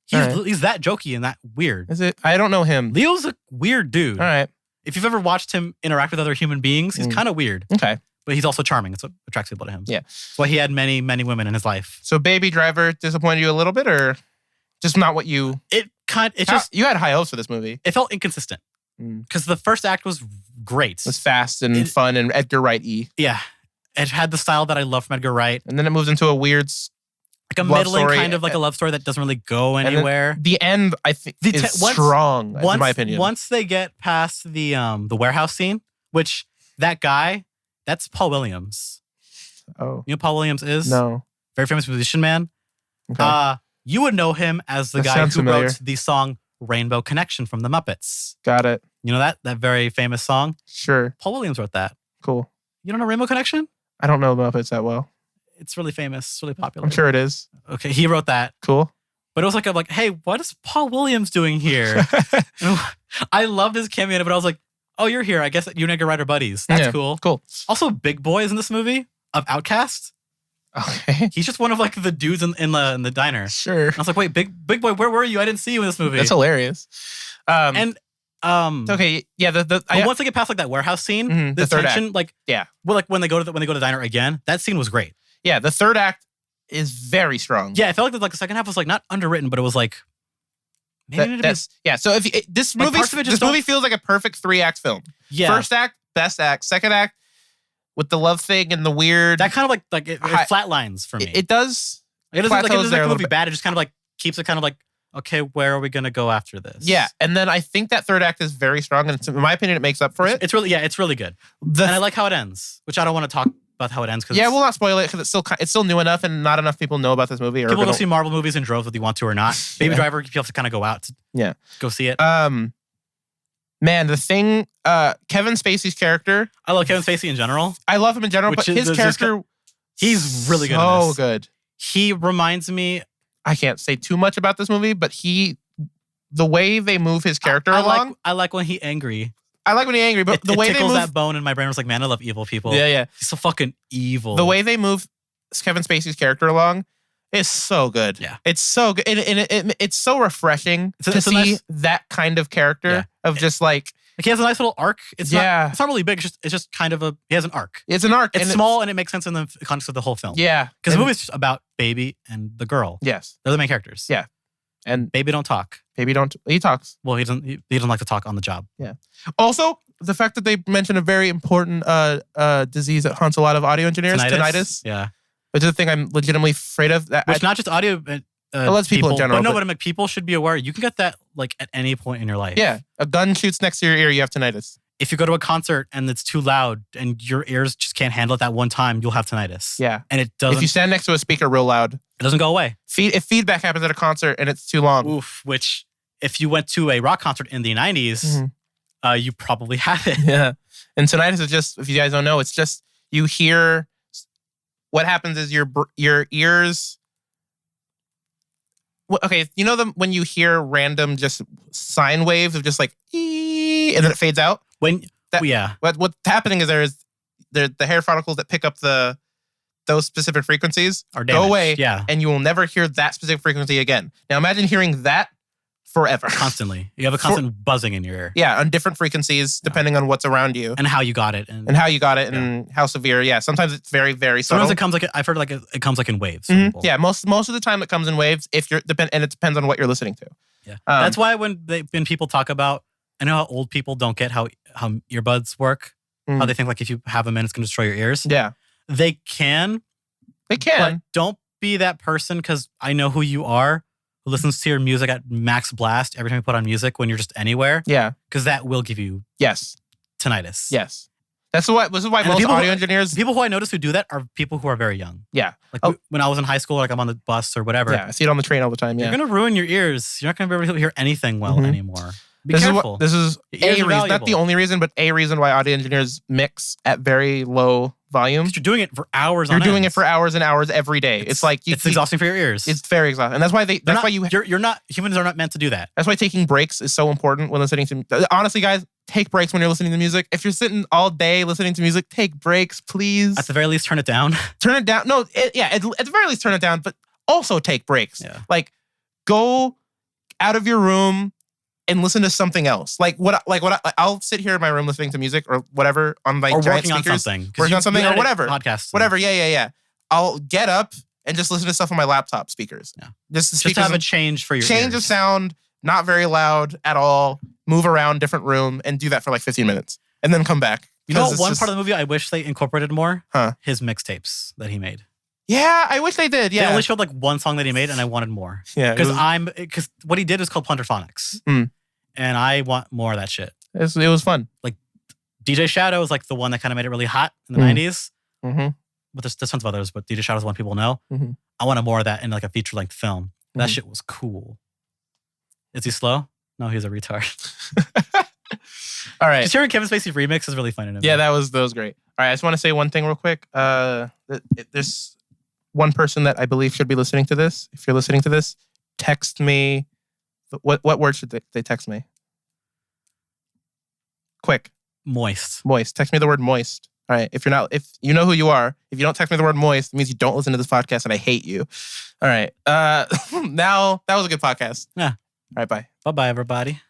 He's that jokey and that weird. Is it? I don't know him. Leo's a weird dude. All right. If you've ever watched him interact with other human beings, he's kind of weird. Okay. But he's also charming. That's what attracts people to him. Yeah. That's why he had many, many women in his life. So Baby Driver disappointed you a little bit, or just not what you? It You had high hopes for this movie. it felt inconsistent. Because the first act was great. It was fast and fun and Edgar Wright-y. Yeah. It had the style that I love from Edgar Wright. And then it moves into a weird Like a love middling story. kind of like a love story that doesn't really go And then anywhere. The end, I think, is strong, in my opinion. Once they get past the warehouse scene, which that guy, that's Paul Williams. Oh. You know who Paul Williams is? No. Very famous musician man. Okay. You would know him as the That guy sounds who familiar. wrote the song Rainbow Connection from the Muppets. Got it. You know that very famous song? Sure. Paul Williams wrote that. Cool. You don't know Rainbow Connection? I don't know Muppets that well. It's really famous. It's really popular. I'm sure it is. Okay, he wrote that. Cool. But it was like, hey, what is Paul Williams doing here? I loved his cameo in it, but I was like, oh, you're here. I guess you and Edgar Wright are buddies. That's cool. Cool. Also, Big Boy is in this movie of Outcast. Okay. He's just one of like the dudes in the diner. Sure. I was like, wait, Big Boy, where were you? I didn't see you in this movie. That's hilarious. Okay. Yeah. But once they get past like that warehouse scene, the third tension, act. like when they go to the diner again, that scene was great. Yeah. The third act is very strong. Yeah, I felt like the second half was like not underwritten, but it was like So if this movie feels like a perfect 3-act film. Yeah. First act, best act. Second act, with the love thing and the weird. That kind of like it flatlines for me. It does. It doesn't make the movie bad. It just kind of like keeps it kind of like, okay, where are we gonna go after this? Yeah, and then I think that third act is very strong, and in my opinion, it makes up for it. It's really good. And I like how it ends, which I don't want to talk about how it ends. Yeah, we'll not spoil it because it's still new enough, and not enough people know about this movie. People go see Marvel movies in droves whether you want to or not. Baby Driver, you have to kind of go out to go see it. Man, the thing, Kevin Spacey's character. I love Kevin Spacey in general. I love him in general, but his character, he's really good. So good. He reminds me. I can't say too much about this movie, but the way they move his character along. I like when he's angry. I like when he's angry, but the way they move that bone in my brain was like, man, I love evil people. Yeah. He's so fucking evil. The way they move Kevin Spacey's character along is so good. Yeah. It's so good. And it's so refreshing to see that kind of character of just like he has a nice little arc. It's not really big. It's just kind of he has an arc. It's an arc. It's small and it makes sense in the context of the whole film. Yeah. Because the movie's just about Baby and the girl. Yes. They're the main characters. Yeah. And Baby don't talk. He talks. Well, he doesn't like to talk on the job. Yeah. Also, the fact that they mention a very important disease that haunts a lot of audio engineers, tinnitus. Yeah. Which is the thing I'm legitimately afraid of. Which not just audio, lots of people in general. But people should be aware. You can get that like at any point in your life. Yeah. A gun shoots next to your ear, you have tinnitus. If you go to a concert and it's too loud and your ears just can't handle it that one time, you'll have tinnitus. Yeah. And it doesn't. If you stand next to a speaker real loud, it doesn't go away. If feedback happens at a concert and it's too long. Oof. Which, if you went to a rock concert in the 90s, you probably have it. Yeah. And tinnitus is just, if you guys don't know, it's just you hear. What happens is your ears. Okay, you know when you hear random just sine waves of just like and then it fades out. What's happening is the hair follicles that pick up those specific frequencies are damaged. Go away. Yeah, and you will never hear that specific frequency again. Now imagine hearing that forever, constantly. You have a constant buzzing in your ear. Yeah, on different frequencies depending on what's around you and how you got it, and how severe. Yeah, sometimes it's very, very subtle. Sometimes it comes I've heard it comes in waves. Yeah, most of the time it comes in waves. And it depends on what you're listening to. Yeah, that's why when people talk about, I know how old people don't get how earbuds work. How they think like if you have them in, it's going to destroy your ears. Yeah, they can. But don't be that person because I know who you are. Who listens to your music at max blast every time you put on music when you're just anywhere. Yeah. Because that will give you tinnitus. Yes. This is why most audio engineers... People who I notice who do that are people who are very young. Yeah. Like when I was in high school, like I'm on the bus or whatever. Yeah, I see it on the train all the time. Yeah. You're going to ruin your ears. You're not going to be able to hear anything well anymore. Be careful. This is a reason, not the only reason, but a reason why audio engineers mix at very low volume. Because you're doing it for hours You're doing it for hours and hours every day. It's like... It's exhausting for your ears. It's very exhausting. And that's why humans are not meant to do that. That's why taking breaks is so important when listening to... Honestly, guys, take breaks when you're listening to music. If you're sitting all day listening to music, take breaks, please. At the very least, turn it down. Turn it down. No, at the very least, turn it down, but also take breaks. Yeah. Like, go out of your room and listen to something else. I'll sit here in my room listening to music or whatever on my giant speakers. Working on something or whatever. Podcasts. Whatever. Yeah. I'll get up and just listen to stuff on my laptop speakers. Yeah. Just have a change for your change ears. of sound, not very loud at all. Move around different room and do that for like 15 minutes and then come back. You know, one part of the movie I wish they incorporated more? His mixtapes that he made. Yeah, I wish they did. Yeah, they only showed like one song that he made, and I wanted more. Yeah, because what he did was called Plunderphonics, and I want more of that shit. It was fun. Like DJ Shadow is like the one that kind of made it really hot in the 90s. Mm-hmm. But there's tons of others, but DJ Shadow is one people know. Mm-hmm. I wanted more of that in like a feature length film. That shit was cool. Is he slow? No, he's a retard. All right. Just hearing Kevin Spacey remix is really funny to me. Yeah, that was great. All right, I just want to say one thing real quick. There's one person that I believe should be listening to this. If you're listening to this, text me. What word should they text me? Quick. Moist. Text me the word moist. All right. If you know who you are, if you don't text me the word moist, it means you don't listen to this podcast and I hate you. All right. Now that was a good podcast. Yeah. All right. Bye. Bye-bye, everybody.